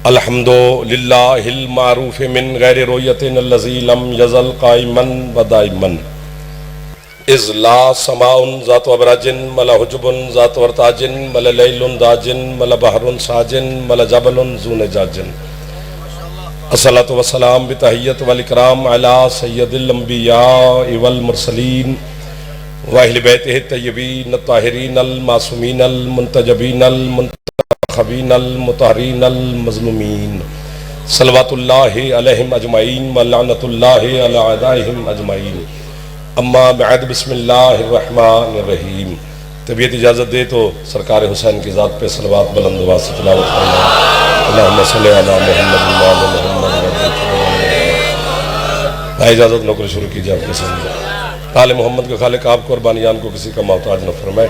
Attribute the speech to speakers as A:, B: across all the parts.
A: अल्हम्दुलिल्लाहिल मारूफ मिन गैरि रोयतिन अल्लज़ी lump यज़ल caiman व दाइमन is ला समाउन ज़ातु अबराजिन मला हुजुबुन ज़ातु वर्ताजिन मला लैलुन दाजिन मला बहरुन साजिन मला जबलुन ज़ून जाजिन अस्सलातु वस्सलाम बितहिय्यत वल इकराम अला सय्यदिल अंबिया वल मुरसलीन व अहले बैतिहि तय्यबीन ताहिरीन अल मासूमीन अल मुंतजबीन अल मुंतखबीन अल मुतहरीन अल मज़लूमीन सल्लवातुल्लाहि अलैहिम अजमाइन व लानतुल्लाहि अला अदाइहिम अजमाइन अम्मा बअद बिस्मिल्लाहिर रहमानिर रहीम। तबीयत इजाज़त दे तो सरकार हुसैन की ज़ात पे सलवात बुलंद आवाज़ से तिलावत करना। अल्लाहुम्मा सल्लि अला मुहम्मद व आलि मुहम्मद। भाई इजाज़त नौकरी शुरू कीजिए आपके सामने। आले मोहम्मद के खालिक आपको और बानियान को किसी का मोहताज न फरमाए।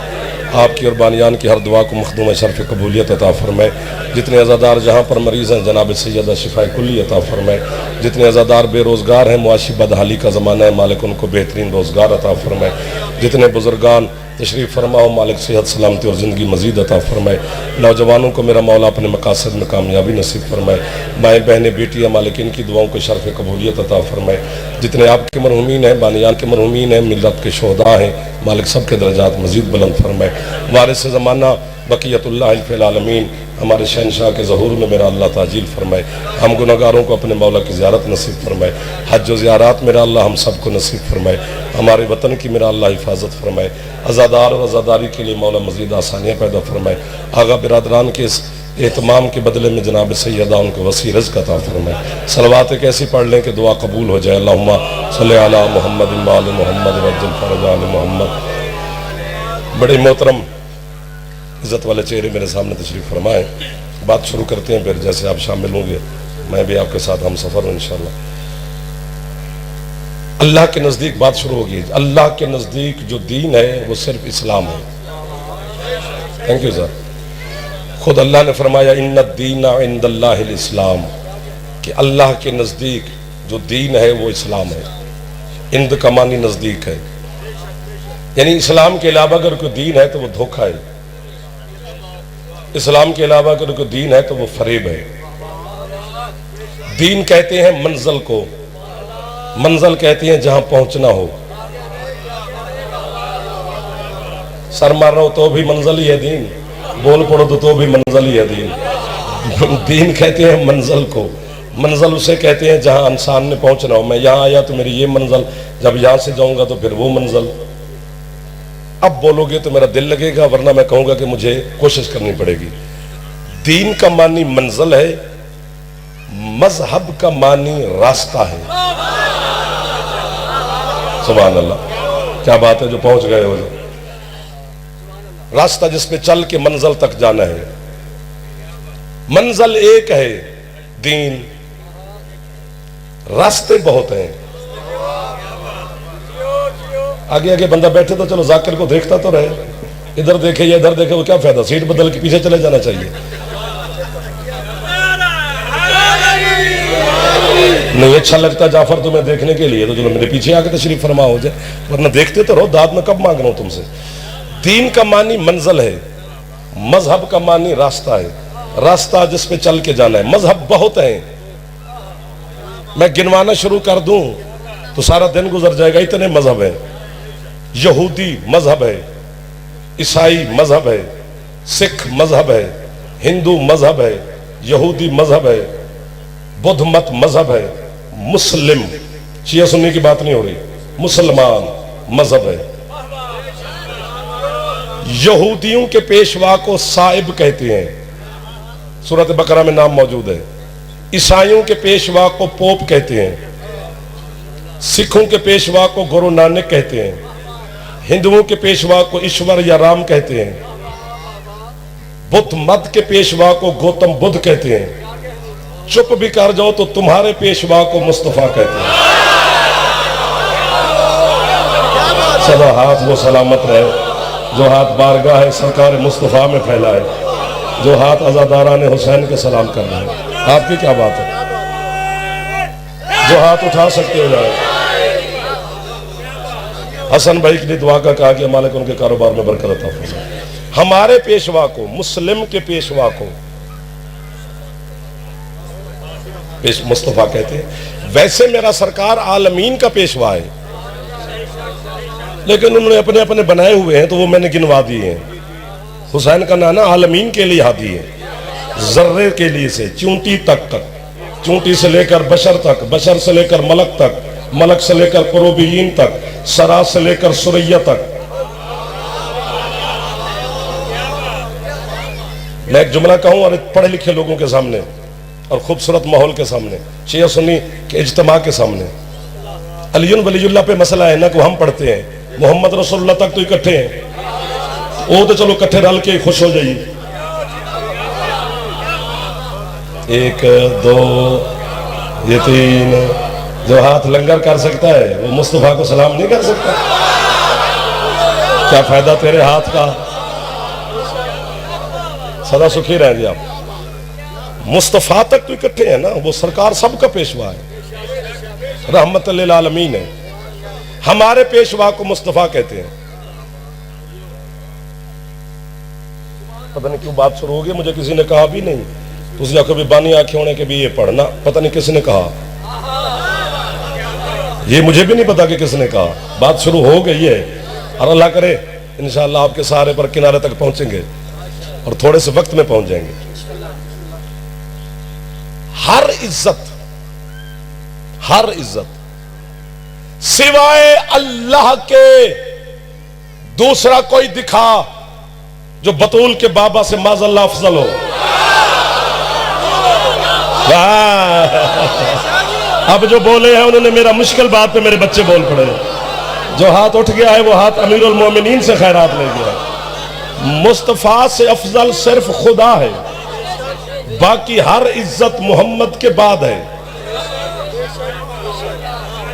A: आपकी और बानियान की हर दुआ को मखदूम शर्फ कबूलियत अता फरमाए। जितने अज़ादार जहाँ पर मरीज़ हैं जनाब सैयदा शिफा कुल्ली अता फरमाए। जितने अज़ादार बेरोज़गार हैं मुआशी बदहाली का ज़माना है मालिक उनको बेहतरीन रोज़गार अता फरमाए। जितने बुजुर्गान तशरीफ़ फरमा हो मालिक सेहत सलामती और ज़िंदगी मज़ीद अता फरमाए। नौजवानों को मेरा मौला अपने मकासद में कामयाबी नसीब फरमाए। माएँ बहनें बेटियाँ मालिक इनकी दुआओं को शर्फ कबूलियत अता फरमाए। जितने आपके मरहूमीन हैं बानियान के मरहूमीन हैं मिल्लत के शोहदा हैं मालिक सब के दर्जात मज़ीद बुलंद फरमाए। वारिस ज़माना बक़ियतुल्लाह फ़िल आलमीन हमारे शहनशाह के ज़हूर में मेरा अल्लाह ताजील फरमाए। हम गुनहगारों को अपने मौला की ज़ियारत नसीब फरमाए। हज व ज़ियारत मेरा अल्लाह हम सबको नसीब फरमाए। हमारे वतन की मेरा अल्लाह हिफाजत फरमाए। अज़ादार और अज़ादारी के लिए मौला मज़ीद आसानियाँ पैदा फरमाए। आगा बिरादरान के इस एहतमाम के बदले में जनाब सैयदा उनको वसी रिज़्क़ अता फरमाए। सलवात एक ऐसी पढ़ लें कि दुआ कबूल हो जाए। अल्लाहुम्मा सल्लि अला मुहम्मद व आलि मुहम्मद वअज्जिल फ़रज मोहम्मद। बड़े मोहतरम इज़्ज़त वाले चेहरे मेरे सामने तशरीफ़ फरमाएँ। बात शुरू करते हैं फिर जैसे आप शामिल होंगे मैं भी आपके साथ हम सफ़र हूँ इंशाअल्लाह। अल्लाह के नज़दीक बात शुरू होगी। अल्लाह के नज़दीक जो दीन है वो सिर्फ इस्लाम है। Thank you sir. खुद अल्लाह ने फरमाया इन्ना दीना इंदल्लाहिल इस्लाम कि अल्लाह के नज़दीक जो दीन है वो इस्लाम है। इंद का मानी नज़दीक है यानी इस्लाम के अलावा अगर कोई दीन है तो वो धोखा है। इस्लाम के अलावा अगर कोई दीन है तो वो फरेब है। दीन कहते हैं मंजिल को, मंजिल कहते हैं जहां पहुंचना हो। सर मार रहा हो तो भी मंजिल ही है दीन, बोल पड़ो तो भी मंजिल ही है दीन। दीन कहते हैं मंजिल को, मंजिल उसे कहते हैं जहां इंसान ने पहुंचना हो। मैं यहां आया तो मेरी ये मंजिल, जब यहां से जाऊंगा तो फिर वो मंजिल। अब बोलोगे तो मेरा दिल लगेगा वरना मैं कहूंगा कि मुझे कोशिश करनी पड़ेगी। दीन का मानी मंजिल है, मजहब का मानी रास्ता है। सुभान अल्लाह, क्या बात है जो पहुंच गए हो। रास्ता जिसपे चल के मंजिल तक जाना है। मंजिल एक है दीन, रास्ते बहुत हैं। आगे आगे बंदा बैठे तो चलो जाकिर को देखता तो रहे, इधर देखे या इधर देखे वो क्या फायदा, सीट बदल के पीछे चले जाना चाहिए। नहीं अच्छा लगता जाफर तुम्हें देखने के लिए तो चलो मेरे पीछे आके तशरीफ फरमा हो जाए, वरना देखते तो रहो। दाद में कब मांग रहा हूं तुमसे। दीन का मानी मंजिल है, मजहब का मानी रास्ता है। रास्ता जिसपे चल के जाना है। मजहब बहुत है, मैं गिनवाना शुरू कर दूं तो सारा दिन गुजर जाएगा, इतने मजहब है। यहूदी मजहब है, ईसाई मजहब है, सिख मजहब है, हिंदू मजहब है, यहूदी मजहब है, बुद्ध मत मजहब है, मुस्लिम शिया सुन्नी की बात नहीं हो रही, मुसलमान मजहब है। यहूदियों के पेशवा को साहिब कहते हैं, सूरत बकरा में नाम मौजूद है। ईसाइयों के पेशवा को पोप कहते हैं। सिखों के पेशवा को गुरु नानक कहते हैं। हिंदुओं के पेशवा को ईश्वर या राम कहते हैं। बुद्ध मत के पेशवा को गौतम बुद्ध कहते हैं। चुप भी कर जाओ तो तुम्हारे पेशवा को मुस्तफा कहते हैं। सदा हाथ वो सलामत रहे जो हाथ बारगाह है सरकार मुस्तफा में फैला है, जो हाथ अज़ादारा ने हुसैन के सलाम करना है। आपकी क्या बात है, जो हाथ उठा सकते हो जाए। हसन भाई के लिए दुआ का कहा कि मालिक उनके कारोबार में बरकत अता फरमाए। हमारे पेशवा को, मुस्लिम के पेशवा को मुस्तफ़ा कहते हैं। वैसे मेरा सरकार आलमीन का पेशवा है, लेकिन उन्होंने अपने अपने बनाए हुए हैं तो वो मैंने गिनवा दिए हैं। हुसैन का नाना आलमीन के लिए हादी है, जर्रे के लिए से चूंटी तक, चूंटी से लेकर बशर तक, बशर से लेकर मलक तक, मलक से लेकर कुरूबीन तक, सरा से लेकर सुरैया तक। मैं एक जुमला कहूं और पढ़े लिखे लोगों के सामने और खूबसूरत माहौल के सामने, शिया सुन्नी के इज्तिमा के सामने। अलीयुन वलीयुल्लाह पे मसला है ना को हम पढ़ते हैं, मोहम्मद रसूलुल्लाह तक तो इकट्ठे हैं, वो तो चलो इकट्ठे रल के खुश हो जाइए। एक दो ये तीन, जो हाथ लंगर कर सकता है वो मुस्तफ़ा को सलाम नहीं कर सकता। क्या फायदा तेरे हाथ का, सदा सुखी रहेंगे आप। मुस्तफ़ा तक तो इकट्ठे हैं ना, वो सरकार सबका पेशवा है, रहमत लिल आलमीन है। हमारे पेशवा को मुस्तफ़ा कहते हैं। पता नहीं क्यों बात शुरू हो गई, मुझे किसी ने कहा भी नहीं, तो उस कभी बानी आंखें होने के भी ये पढ़ना, पता नहीं किसने कहा, ये मुझे भी नहीं पता कि किसने कहा। बात शुरू हो गई है और अल्लाह करे इंशाअल्लाह आपके सहारे पर किनारे तक पहुंचेंगे और थोड़े से वक्त में पहुंच जाएंगे। हर इज्जत सिवाय अल्लाह के दूसरा कोई दिखा जो बतूल के बाबा से माज़अल्लाह अफजल हो। अब जो बोले हैं उन्होंने मेरा मुश्किल बात पे मेरे बच्चे बोल पड़े। जो हाथ उठ गया है वो हाथ अमीरुल मोमिनीन से खैरात ले गया। मुस्तफ़ा से अफजल सिर्फ खुदा है, बाकी हर इज्जत मोहम्मद के बाद है।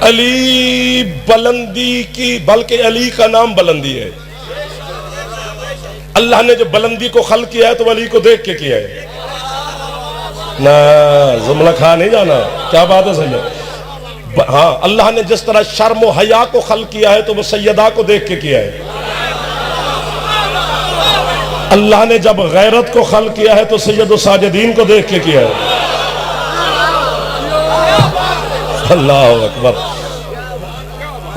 A: अली बुलंदी की, बल्कि अली का नाम बुलंदी है। अल्लाह ने जो बुलंदी को खल किया है तो अली को देख के किया है ना, जुमला खा नहीं जाना। क्या बात है सैयद? हाँ, अल्लाह ने जिस तरह शर्म व हया को खल किया है तो वो सैयदा को देख के किया है। अल्लाह ने जब गैरत को खल किया है तो सैयद साजिदीन को देख के किया है। अल्लाह अकबर।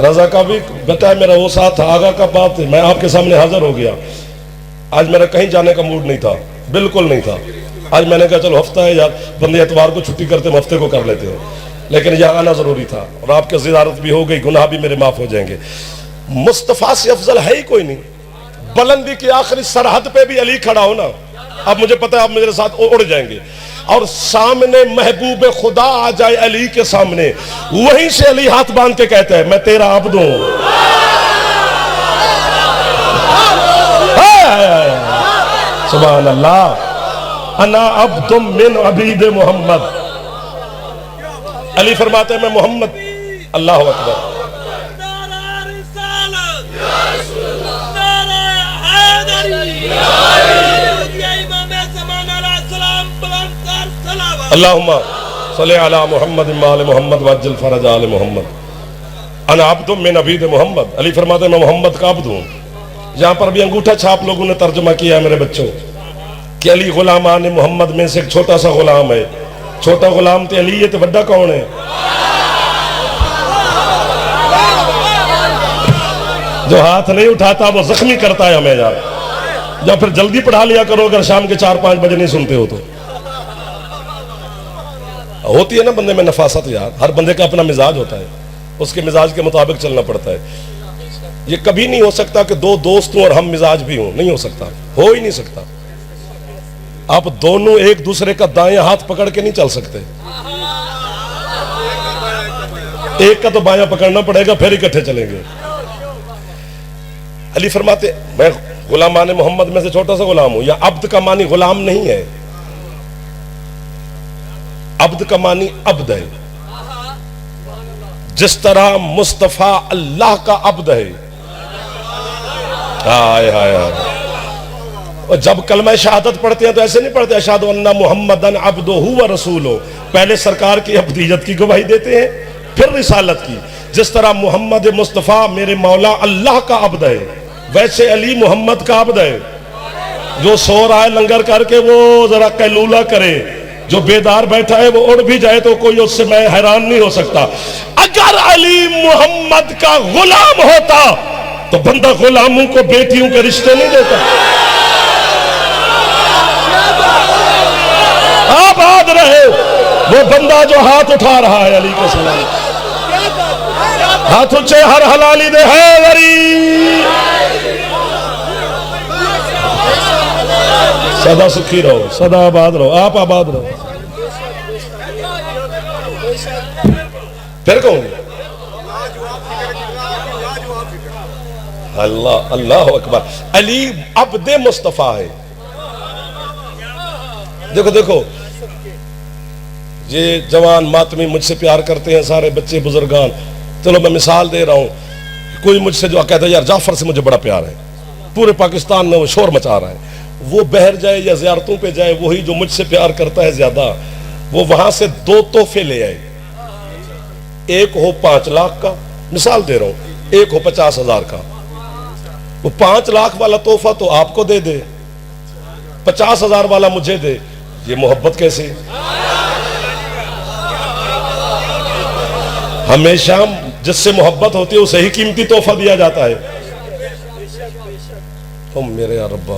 A: रजा का भी बेटा मेरा वो साथ था, आगा का बाप थे, मैं आपके सामने हाजिर हो गया। आज मेरा कहीं जाने का मूड नहीं था, बिल्कुल नहीं था। आज मैंने कहा चलो हफ्ता है यार, बंदे एतवार को छुट्टी करते हफ्ते को कर लेते हैं, लेकिन यह आना जरूरी था और आपकी ज़ियारत भी हो गई, गुनाह भी मेरे माफ हो जाएंगे। मुस्तफ़ा से अफजल है ही कोई नहीं। बुलंदी की आखिरी सरहद पे भी अली खड़ा हो ना, अब मुझे पता है आप मेरे साथ उड़ जाएंगे, और सामने महबूब खुदा आ जाए अली के सामने, वहीं से अली हाथ बांध के कहते हैं मैं तेरा अब्द हूं। सुभान अल्लाह, अना अब्दुम मिन अबीद मोहम्मद। अली फरमाते हैं मैं मोहम्मद। अल्लाह अकबर। अल्लाहुम्मा सल्ली अला मुहम्मद माल मोहम्मद वज्जल फरज आल मोहम्मद। अना अब्दुम मिन अबीद मोहम्मद। अली फरमाते हैं मैं मोहम्मद का अब्द हूं। यहां पर भी अंगूठा छाप लोगों ने तर्जुमा किया है मेरे बच्चों कि अली गुलामान मोहम्मद में से एक छोटा सा गुलाम है। छोटा गुलाम तो अली है, तो बड़ा कौन है? जो हाथ नहीं उठाता वो जख्मी करता है हमें यार। या फिर जल्दी पढ़ा लिया करो अगर शाम के 4-5 बजे नहीं सुनते हो तो। होती है ना बंदे में नफासत यार, हर बंदे का अपना मिजाज होता है, उसके मिजाज के मुताबिक चलना पड़ता है। ये कभी नहीं हो सकता कि दो दोस्त हों और हम मिजाज भी हों, नहीं हो सकता, हो ही नहीं सकता। आप दोनों एक दूसरे का दायां हाथ पकड़ के नहीं चल सकते, एक का तो बायां पकड़ना पड़ेगा फिर इकट्ठे चलेंगे। अली फरमाते मैं गुलामान मोहम्मद में से छोटा सा गुलाम हूं। या अब्द का मानी गुलाम नहीं है, अब्द का मानी अब्द है। जिस तरह मुस्तफा अल्लाह का अब्द है। हाय हाय हाय। और जब कलमा शहादत पढ़ते हैं तो ऐसे नहीं पढ़ते अशहदु अन्ना मुहम्मदन अब्दुहु व रसूलुहु, पहले सरकार की अब्दियत की गवाही देते हैं फिर रिसालत की। जिस तरह मोहम्मद मुस्तफ़ा मेरे मौला अल्लाह का अब्द है, वैसे अली मोहम्मद का अब्द है। जो सो रहा है लंगर करके वो जरा कैलूला करे, जो बेदार बैठा है वो उड़ भी जाए तो कोई उससे मैं हैरान नहीं हो सकता। अगर अली मोहम्मद का गुलाम होता तो बंदा गुलामों को बेटियों के रिश्ते नहीं देता। आबाद रहे वो बंदा जो हाथ उठा रहा है अली के सलाम। हाथ ऊंचे हर हलाली दे हैदरी। सदा सुखी रहो, सदा आबाद रहो, आप आबाद रहो। फिर कहूंगी अल्लाह अल्लाह अकबर। अली अब्दे मुस्तफा है। देखो देखो ये जवान मातमी मुझसे प्यार करते हैं, सारे बच्चे बुजुर्गान। चलो मैं मिसाल दे रहा हूं, कोई मुझसे जो कहता है यार जाफर से मुझे बड़ा प्यार है, पूरे पाकिस्तान में वो शोर मचा रहा है, वो बहर जाए या ज़ियारतों पे जाए, वही जो मुझसे प्यार करता है ज्यादा, वो वहां से 2 तोहफे ले आए। एक हो 5 लाख का, मिसाल दे रहा हूं, एक हो 50,000 का। वो 5 लाख वाला तोहफा तो आपको दे दे, 50,000 वाला मुझे दे। ये मोहब्बत कैसी? हमेशा जिससे मोहब्बत होती है उसे ही कीमती तोहफा दिया जाता है। ओ मेरे अरब्बा,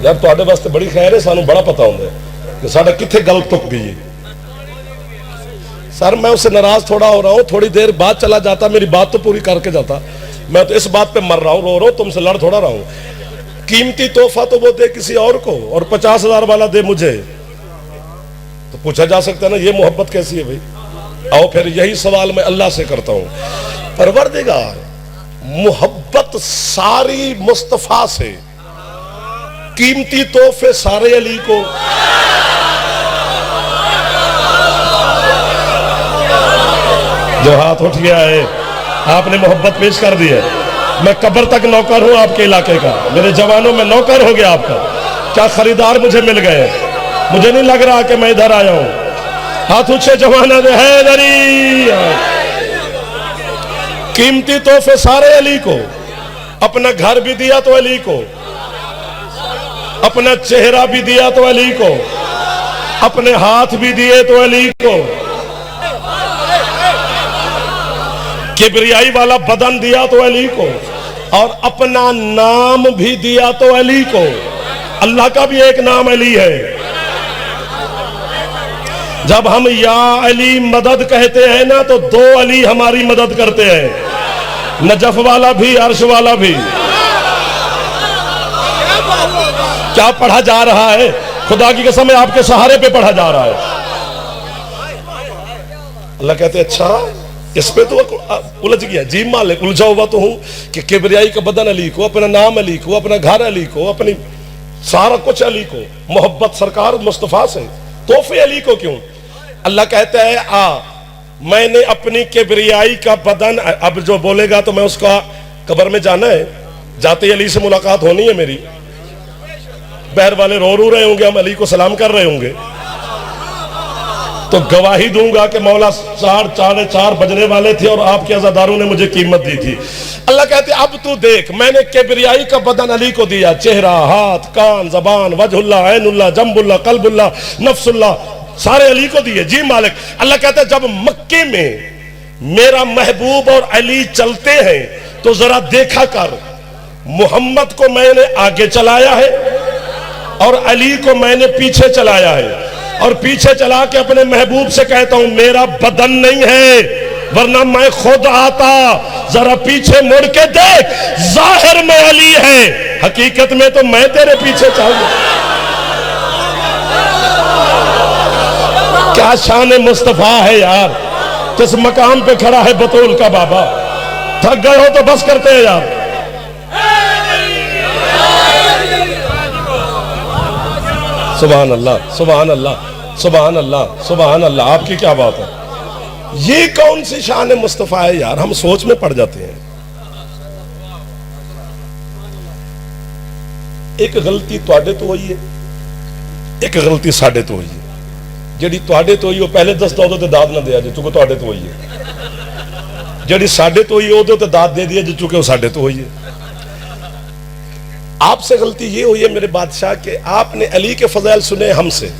A: यार तुहाडे वास्ते बड़ी खैर है, सानू बड़ा पता होंदा है कि साडा किथे गल तुक गई है। सर मैं उससे नाराज थोड़ा हो रहा हूं, थोड़ी देर बाद चला जाता, मेरी बात तो पूरी करके जाता। मैं तो इस बात पे मर रहा हूं, रो रहा हूं, तुमसे लड़ थोड़ा रहा हूं। कीमती तोहफा तो वो दे किसी और को और 50,000 वाला दे मुझे, तो पूछा जा सकता है ना ये मोहब्बत कैसी है भाई। आओ फिर यही सवाल मैं अल्लाह से करता हूं। परवरदिगार, मोहब्बत सारी मुस्तफा से, कीमती तोहफे सारे अली को। जो हाथ उठ गया है आपने मोहब्बत पेश कर दी है। मैं कब्र तक नौकर हूं आपके इलाके का, मेरे जवानों में नौकर हो गया आपका। क्या खरीदार मुझे मिल गए? मुझे नहीं लग रहा कि मैं इधर आया हूं। हाथ ऊंचे जवाना दे हैदरी। कीमती तोहफे सारे अली को। अपना घर भी दिया तो अली को, अपना चेहरा भी दिया तो अली को, अपने हाथ भी दिए तो अली को, किबरियाई वाला बदन दिया तो अली को, और अपना नाम भी दिया तो अली को। अल्लाह का भी एक नाम अली है। जब हम या अली मदद कहते हैं ना तो 2 अली हमारी मदद करते हैं, नजफ वाला भी अर्श वाला भी। क्या पढ़ा जा रहा है? खुदा की कसम है आपके सहारे पे पढ़ा जा रहा है। अल्लाह कहते अच्छा इस पे तो उलझ गया जी, मालिक उलझा हुआ तो हूं कि किबरियाई का बदन अली को, अपना नाम अली को, अपना घर अली को, अपनी सारा कुछ अली को। मोहब्बत सरकार मुस्तफा से, तोहफे अली को क्यों? अल्लाह कहता है मैंने अपनी किबरियाई का बदन, अब जो बोलेगा तो मैं उसका कब्र में जाना है, जाते अली से मुलाकात होनी है मेरी। बहर वाले रो रहे होंगे, हम अली को सलाम कर रहे होंगे, तो गवाही दूंगा कि मौला 4:04 बजने वाले थे और आपके अज़ादारों ने मुझे कीमत दी थी। अल्लाह कहते अब तू देख, मैंने किबरियाई का बदन अली को दिया, चेहरा, हाथ, कान, जबान, वजहुल्ला, ऐनुल्ला, जंबुल्ला, कल्बुल्ला, नफ्सुल्ला, सारे अली को दिए। जी मालिक। अल्लाह कहता है जब मक्के में मेरा महबूब और अली चलते हैं तो जरा देखा कर, मोहम्मद को मैंने आगे चलाया है और अली को मैंने पीछे चलाया है, और पीछे चला के अपने महबूब से कहता हूं मेरा बदन नहीं है, वरना मैं खुद आता। जरा पीछे मुड़ के देख, जाहिर में अली है, हकीकत में तो मैं तेरे पीछे चलूंगा। क्या शान मुस्तफा है यार, जिस मकाम पे खड़ा है बतूल का बाबा। थक गए हो तो बस करते हैं यार। सुभान अल्लाह, सुभान अल्लाह, सुभान अल्लाह, सुभान अल्लाह। आपकी क्या बात है? ये कौन सी शान मुस्तफा है यार, हम सोच में पड़ जाते हैं। एक गलती तुहाडे तो हुई है, एक गलती साडे तो हुई है। जिहड़ी तुहाडे तो हुई वो पहले दस दो तो दाद ना दिया जे, चूंकि तुहाडे तो हुई है। जी साढ़े तो हुई है वो तो दाद दे दी है जो चूंकि वो साढ़े तो हुई है। आपसे गलती ये हुई है मेरे बादशाह के आपने अली के फजाइल सुने हमसे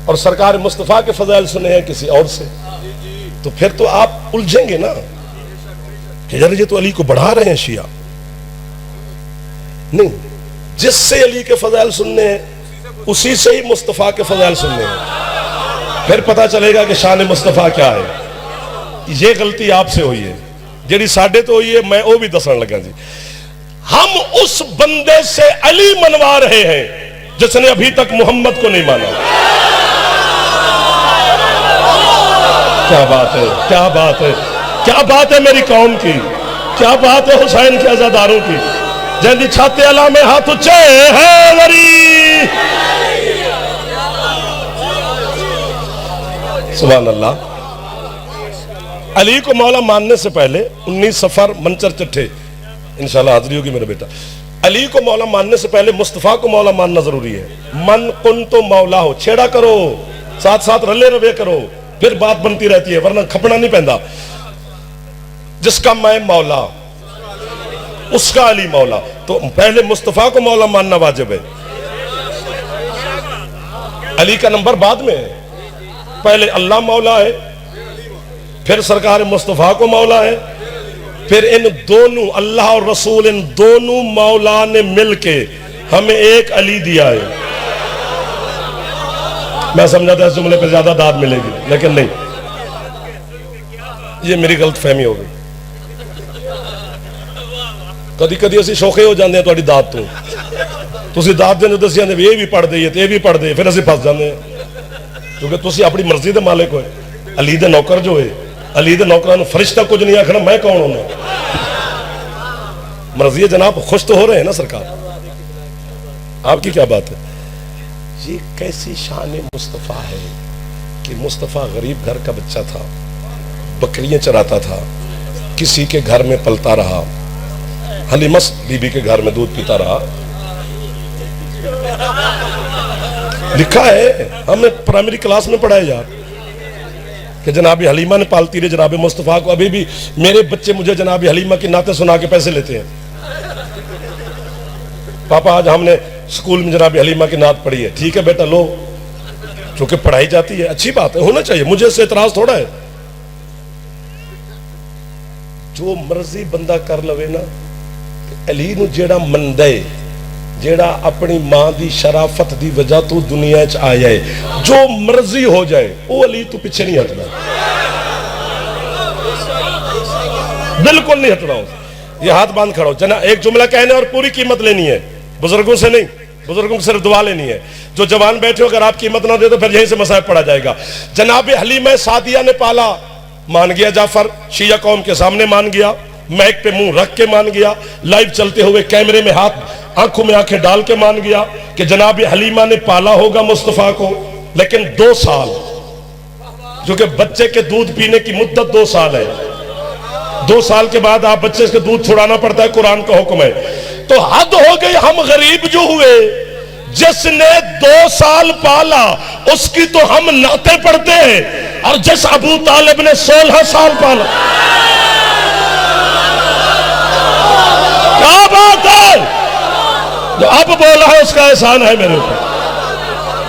A: और सरकार मुस्तफ़ा के फजाइल सुने हैं किसी और से, तो फिर तो आप उलझेंगे ना कि यार ये तो अली को बढ़ा रहे हैं शिया। नहीं, जिससे अली के फजाइल सुनने हैं उसी से ही मुस्तफ़ा के फजाइल सुनने हैं, फिर पता चलेगा कि शान मुस्तफ़ा क्या है। ये गलती आपसे हुई है जी साढ़े तो हुई है, मैं वो भी दसन लगा जी। हम उस बंदे से अली मनवा रहे हैं जिसने अभी तक मोहम्मद को नहीं माना। क्या बात है, क्या बात है, क्या बात है मेरी कौम की, क्या बात है हुसैन के अज़ादारों की। जैसी छाते अला में हाथ उच्चे है वरी। सुभान अल्लाह। अली को मौला मानने से पहले 19 सफर मंचर चिट्ठे इंशाल्लाह हाजिरी होगी मेरा बेटा। अली को मौला मानने से पहले मुस्तफ़ा को मौला मानना जरूरी है। मन कुन तो मौला हो, छेड़ा करो, साथ साथ रले रवे करो, फिर बात बनती रहती है, वरना खपना नहीं पैदा। जिसका मैं मौला उसका अली मौला, तो पहले मुस्तफ़ा को मौला मानना वाजिब है। अली का नंबर बाद में है, पहले अल्लाह मौला है, फिर सरकार मुस्तफ़ा को मौला है, फिर इन दोनों अल्लाह और रसूल इन दोनों मौला ने मिलके हमें एक अली दिया है। मैं समझा था इस जुमले पे ज्यादा दाद मिलेगी, लेकिन नहीं, ये मेरी गलत फहमी हो गई। कदी कदी असं शौखे हो जाते हैं थोड़ी दाद तो, तुम दाद देने दस जाते ये भी पढ़ दे ये भी पढ़ दे, फिर असं फस जाते हैं क्योंकि तुम अपनी मर्जी के मालिक हो। अली दे नौकर जो है, अली दे नौकरां नूं फरिश्ता कुछ नहीं आखना, मैं कौन होना। मर्जी है जनाब, खुश तो हो रहे हैं ना सरकार, आपकी क्या बात है। ये कैसी शान मुस्तफ़ा है कि मुस्तफ़ा गरीब घर का बच्चा था, बकरियां चराता था, किसी के घर में पलता रहा, हलीमस बीबी के घर में दूध पीता रहा। लिखा है, हमने प्राइमरी क्लास में पढ़ा है यार कि जनाब हलीमा ने पालती रही जनाब मुस्तफ़ा को। अभी भी मेरे बच्चे मुझे जनाब हलीमा की नाते सुना के पैसे लेते हैं, पापा आज हमने स्कूल में जनाब हलीमा की नात पढ़ी है। ठीक है बेटा लो, चूंकि पढ़ाई जाती है, अच्छी बात है, होना चाहिए, मुझे इससे इतराज थोड़ा है। जो मर्जी बंदा कर लवे ना, अली नूं जेड़ा मनदा है, जेड़ा अपनी मां की शराफत की वजह तो दुनिया च आया है, जो मर्जी हो जाए वो अली तो पीछे नहीं हटना, बिल्कुल नहीं हटना। ये हाथ बांध खड़ा हो जना, एक जुमला कहने और पूरी कीमत लेनी है, बुजुर्गों से नहीं, बुजुर्गों से सिर्फ दुआ लेनी है। जो जवान बैठे हो, अगर आप कीमत ना दे तो फिर यहीं से मसाइब पड़ा जाएगा। जनाब हलीमा सादिया ने पाला, मान गया जाफर, शिया कौम के सामने मान गया, मैक पे मुंह रख के मान गया, लाइव चलते हुए कैमरे में हाथ आंखों में आंखें डाल के मान गया कि जनाब हलीमा ने पाला होगा मुस्तफ़ा को, लेकिन 2 साल, जो कि बच्चे के दूध पीने की मुद्दत 2 साल है, 2 साल के बाद आप बच्चे से दूध छुड़ाना पड़ता है, कुरान का हुक्म है। तो हद हो गई, हम गरीब जो हुए, जिसने 2 साल पाला उसकी तो हम नाते पढ़ते हैं, और जिस अबू तालिब ने 16 साल पाला, क्या बात है, जो अब बोला है उसका एहसान है मेरे ऊपर।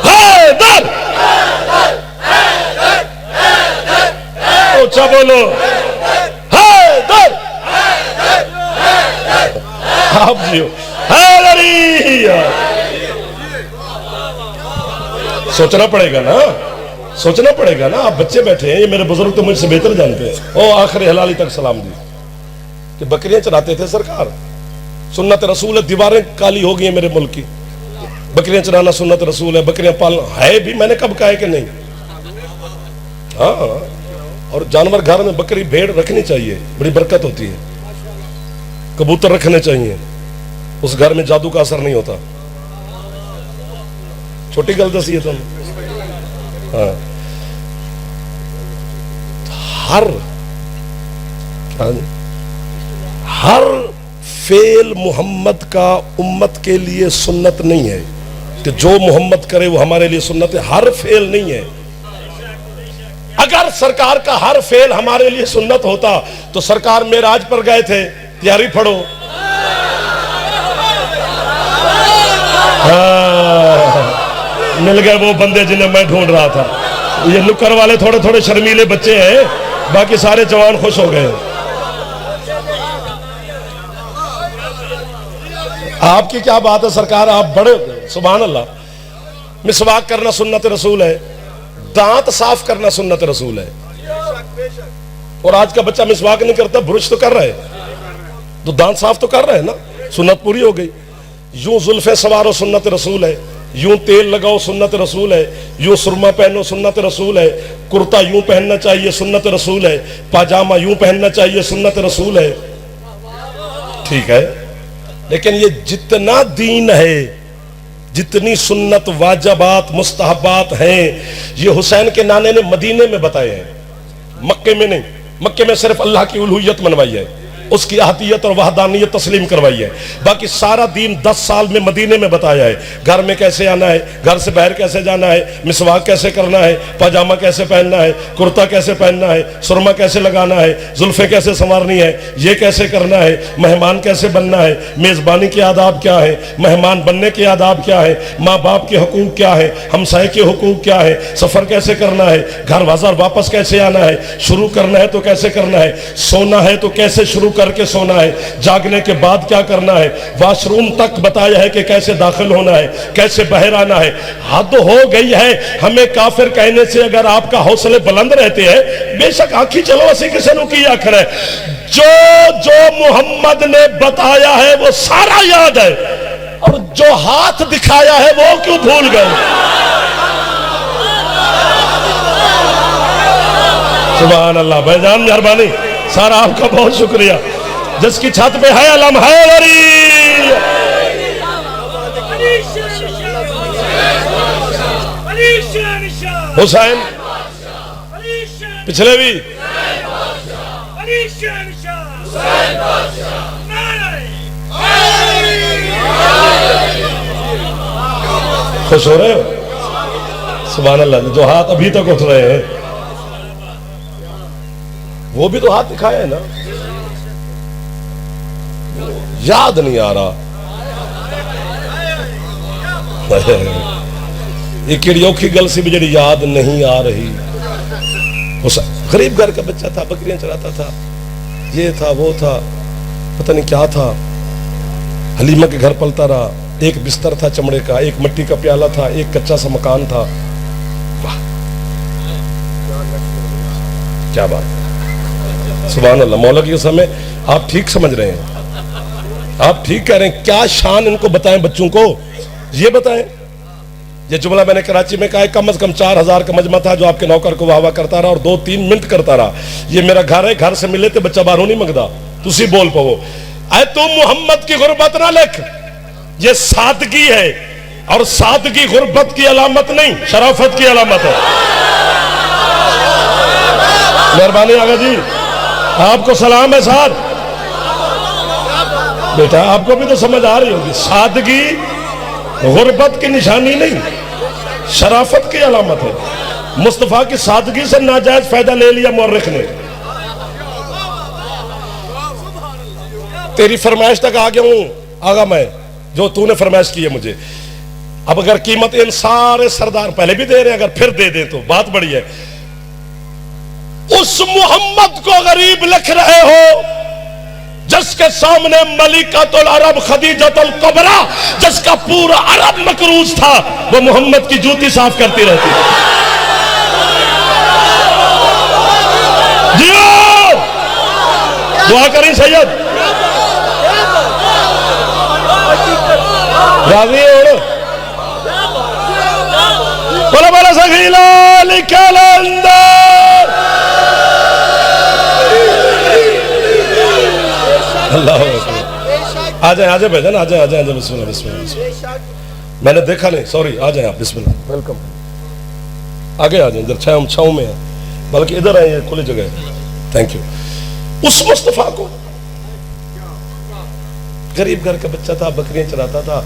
A: हैदर, ऊंचा बोलो, हैदर, आप जियो, हैदरी। सोचना पड़ेगा ना, सोचना पड़ेगा ना। आप बच्चे बैठे हैं, ये मेरे बुजुर्ग तो मुझसे बेहतर जानते हैं। ओ आखिर हलाली तक सलाम दी कि बकरियां चराते थे सरकार, सुन्नत रसूल है, दीवारें काली हो गई है मेरे मुल्क की, बकरियां चराना सुन्नत रसूल है, बकरियां पालना है भी, मैंने कब कहा है कि नहीं। हाँ, और जानवर घर में बकरी भेड़ रखनी चाहिए, बड़ी बरकत होती है, कबूतर रखने चाहिए, उस घर में जादू का असर नहीं होता। छोटी गल दसी है तुम। हाँ, हर फेल मोहम्मद का उम्मत के लिए सुन्नत नहीं है कि जो मोहम्मद करे वो हमारे लिए सुन्नत है, हर फेल नहीं है। अगर सरकार का हर फेल हमारे लिए सुन्नत होता तो सरकार मेराज पर गए थे, तैयारी पढ़ो। मिल गए वो बंदे जिन्हें मैं ढूंढ रहा था। ये नुक्कर वाले थोड़े थोड़े शर्मीले बच्चे हैं, बाकी सारे जवान खुश हो गए। आपकी क्या बात है सरकार, आप बड़े सुभान अल्लाह। मिसवाक करना सुन्नत रसूल है, दांत साफ करना सुन्नत रसूल है। और आज का बच्चा मिसवाक नहीं करता, ब्रुश तो कर रहा है, तो दांत साफ तो कर रहा है ना, सुन्नत पूरी हो गई। यूं जुल्फे सवारो सुन्नत रसूल है, यूं तेल लगाओ सुन्नत रसूल है, यूं सुरमा पहनो सुन्नत रसूल है, कुर्ता यूं पहनना चाहिए सुन्नत रसूल है, पाजामा यूं पहनना चाहिए सुन्नत रसूल है। ठीक है, लेकिन ये जितना दीन है, जितनी सुन्नत वाजबात मुस्तहबात हैं, ये हुसैन के नाने ने मदीने में बताए हैं, मक्के में नहीं। मक्के में सिर्फ अल्लाह की उलूहियत मनवाई है, उसकी अहतियत और वहदानियत तस्लीम करवाई है। बाकी सारा दीन 10 साल में मदीने में बताया है। घर में कैसे आना है, घर से बाहर कैसे जाना है, मिसवाक कैसे करना है, पाजामा कैसे पहनना है, कुर्ता कैसे पहनना है, सुरमा कैसे लगाना है, जुल्फे कैसे संवारनी है, ये कैसे करना है, मेहमान कैसे बनना है, मेजबानी के आदाब क्या है, मेहमान बनने के आदाब क्या है, माँ बाप के हुकूक क्या है, हमसाये के हुकूक क्या है, सफर कैसे करना है, घर बाजार वापस कैसे आना है, शुरू करना है तो कैसे करना है, सोना है तो कैसे शुरू करके सोना है, जागने के बाद क्या करना है, वॉशरूम तक बताया है कि कैसे दाखिल होना है, कैसे बाहर आना है। हद हो गई है हमें काफिर कहने से। अगर आपका हौसले बुलंद रहते हैं, बेशक आखी चलो असी किसी नु की आखिर है, जो जो मोहम्मद ने बताया है वो सारा याद है, और जो हाथ दिखाया है वो क्यों भूल गए। सुभान अल्लाह। भाईजान मेहरबानी, सारा आपका बहुत शुक्रिया। जिसकी छत पे है अलम हैदरी, हुसैन पिछले भी खुश हो रहे हो? सुभान अल्लाह। जो हाथ अभी तक उठ रहे हैं वो भी तो हाथ दिखाया है ना, याद नहीं आ रहा। ये किड़ी औखी गल सी भी जी याद नहीं आ रही। उस गरीब घर का बच्चा था, बकरियां चराता था, ये था वो था, पता नहीं क्या था। हलीमा के घर पलता रहा, एक बिस्तर था चमड़े का, एक मिट्टी का प्याला था, एक कच्चा सा मकान था। वाह क्या बात, सुभान अल्लाह। मौला की समय आप ठीक समझ रहे हैं, आप ठीक कह रहे हैं। क्या शान इनको बताएं बच्चों को, ये बताएं। ये जुमला मैंने कराची में कहा है, कम से कम 4000 का मजमा था जो आपके नौकर को वाह वाह करता रहा और 2-3 मिनट करता रहा। ये मेरा घर है, घर से मिले तो बच्चा बाहरों नहीं मंगदा, तुसी बोल पाओ। अरे तुम मोहम्मद की गुर्बत ना लिख, ये सादगी है, और सादगी गुर्बत की अलामत नहीं, शराफत की अलामत है। मेहरबानी आगा जी, आपको सलाम है साहब। बेटा आपको भी तो समझ आ रही होगी, सादगी गुर्बत की निशानी नहीं, शराफत की अलामत है। मुस्तफा की सादगी से नाजायज फायदा ले लिया मौर्रिख ने। तेरी फरमाइश तक आ गया हूं आगा मैं, जो तूने फरमाइश की है मुझे। अब अगर कीमत इन सारे सरदार पहले भी दे रहे हैं, अगर फिर दे दें तो बात बड़ी है। उस मोहम्मद को गरीब लिख रहे हो जिसके सामने मलिकातुल अरब खदीजतुल कुबरा, जिसका पूरा अरब मकरूज था, वो मोहम्मद की जूती साफ करती रहती। जियो दुआ करें सैयद, राजी हो बोला बोला सखीला लिखल अंदर। अल्लाह आ जाए भाईजान, आ जाए बिस्मिल्लाह बिस्मिल्लाह। मैंने देखा नहीं, सॉरी, आ जाए आप, बिस्मिल्लाह, वेलकम। आगे आ जाए, इधर छाँव में है, बल्कि इधर आए, खुली जगह है। Thank you. उस मुस्तफा को, गरीब घर का बच्चा था, बकरियां चराता था,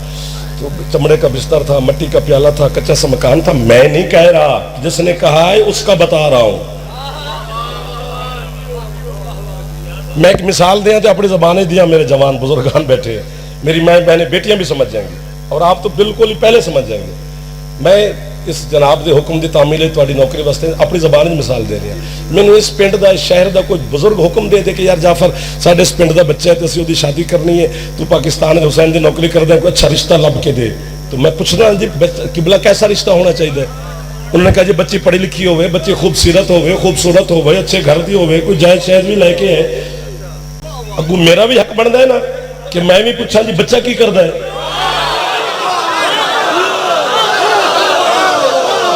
A: तो चमड़े का बिस्तर था, मिट्टी का प्याला था, कच्चा सा मकान था। मैं नहीं कह रहा, जिसने कहा है उसका बता रहा हूं। मैं एक मिसाल दिया तो अपनी ज़बानें दिया, मेरे जवान बुजुर्गान बैठे हैं, मेरी माएँ बहनें बेटियां भी समझ जाएंगी और आप तो बिल्कुल ही पहले समझ जाएंगे। मैं इस जनाब के हुक्म की तामील थोड़ी नौकरी वास्ते अपनी जबान मिसाल दे रहे हैं। मैंने इस पिंड का, इस शहर का कोई बुजुर्ग हुक्म दे कि यार जाफर साढ़े इस पिंड का बच्चा है तो असं उसकी शादी करनी है, तू पाकिस्तान हुसैन की नौकरी करदा, कोई अच्छा रिश्ता लब के दे। तो मैं पूछना जी किबला कैसा रिश्ता होना चाहिए? उन्होंने कहा जी बच्ची पढ़ी लिखी हो, बच्ची खूबसूरत हो, खूबसूरत हो, अच्छे घर की हो, कोई जायज शहज भी लैके है। अगू मेरा भी हक बनता है ना कि मैं भी पूछा जी बच्चा की करता है।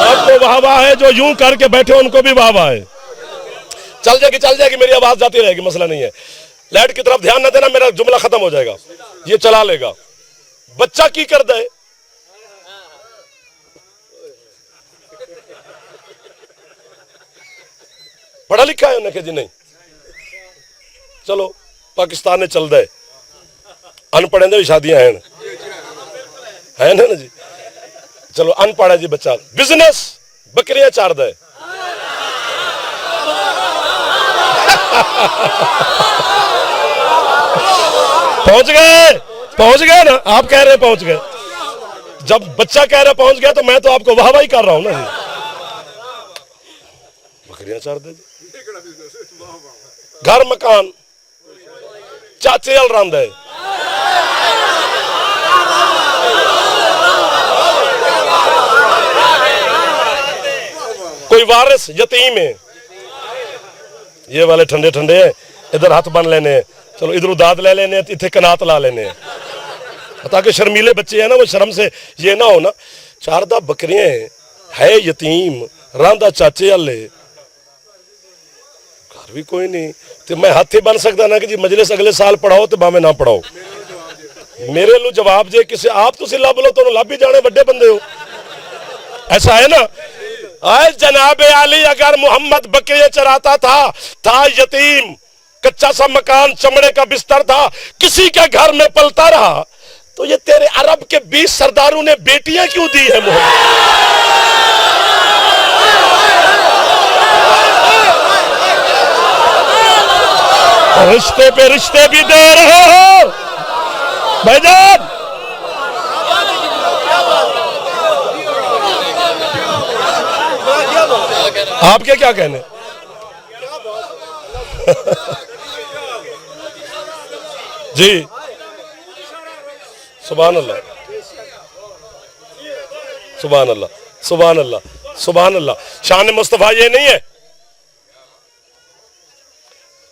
A: आपको वाह वाह है, जो यूं करके बैठे उनको भी वाह वाह है। चल जाएगी, मेरी आवाज जाती रहेगी, मसला नहीं है। लाइट की तरफ ध्यान ना देना, मेरा जुमला खत्म हो जाएगा, ये चला लेगा। बच्चा की करता है? पढ़ा लिखा है उन्हें? जी नहीं। चलो पाकिस्तान में चल दे, अनपढ़े भी शादियां है ना जी। चलो अनपढ़ है जी बच्चा, बिजनेस बकरियां चार दे। पहुंच गए ना, आप कह रहे पहुंच गए। जब बच्चा कह रहा पहुंच गया तो मैं तो आपको वाह वाही कर रहा हूं ना जी। बकरियां चार दे, घर मकान चाचे अल रंद है। कोई वारिस यतीम है, ये वाले ठंडे ठंडे हैं, इधर हाथ बन लेने हैं, चलो इधर दाद ले लेने, इतने कनात ला लेने, ताकि शर्मीले बच्चे हैं ना वो शर्म से ये ना हो ना। चारदा बकरियां है यतीम, रांदा चाचे अल्ले, घर भी कोई नहीं, तो मैं हाथी बन सकता ना कि जी मजलिस अगले साल पढ़ाओ तो भावे ना पढ़ाओ। मेरे लो जवाब जे किसी आप तुम लब लो तो लब ही जाने, बड़े बंदे हो, ऐसा है ना। आए जनाबे आली अगर मोहम्मद बकरियां चराता था यतीम, कच्चा सा मकान, चमड़े का बिस्तर था, किसी के घर में पलता रहा, तो ये तेरे अरब के 20 सरदारों ने बेटियां क्यों दी है मोहम्मद? रिश्ते पे रिश्ते भी दे रहे हो भाईजान। आपके क्या कहने? जी सुभान अल्लाह, सुभान अल्लाह, सुभान अल्लाह, सुभान अल्लाह। शान मुस्तफा ये नहीं है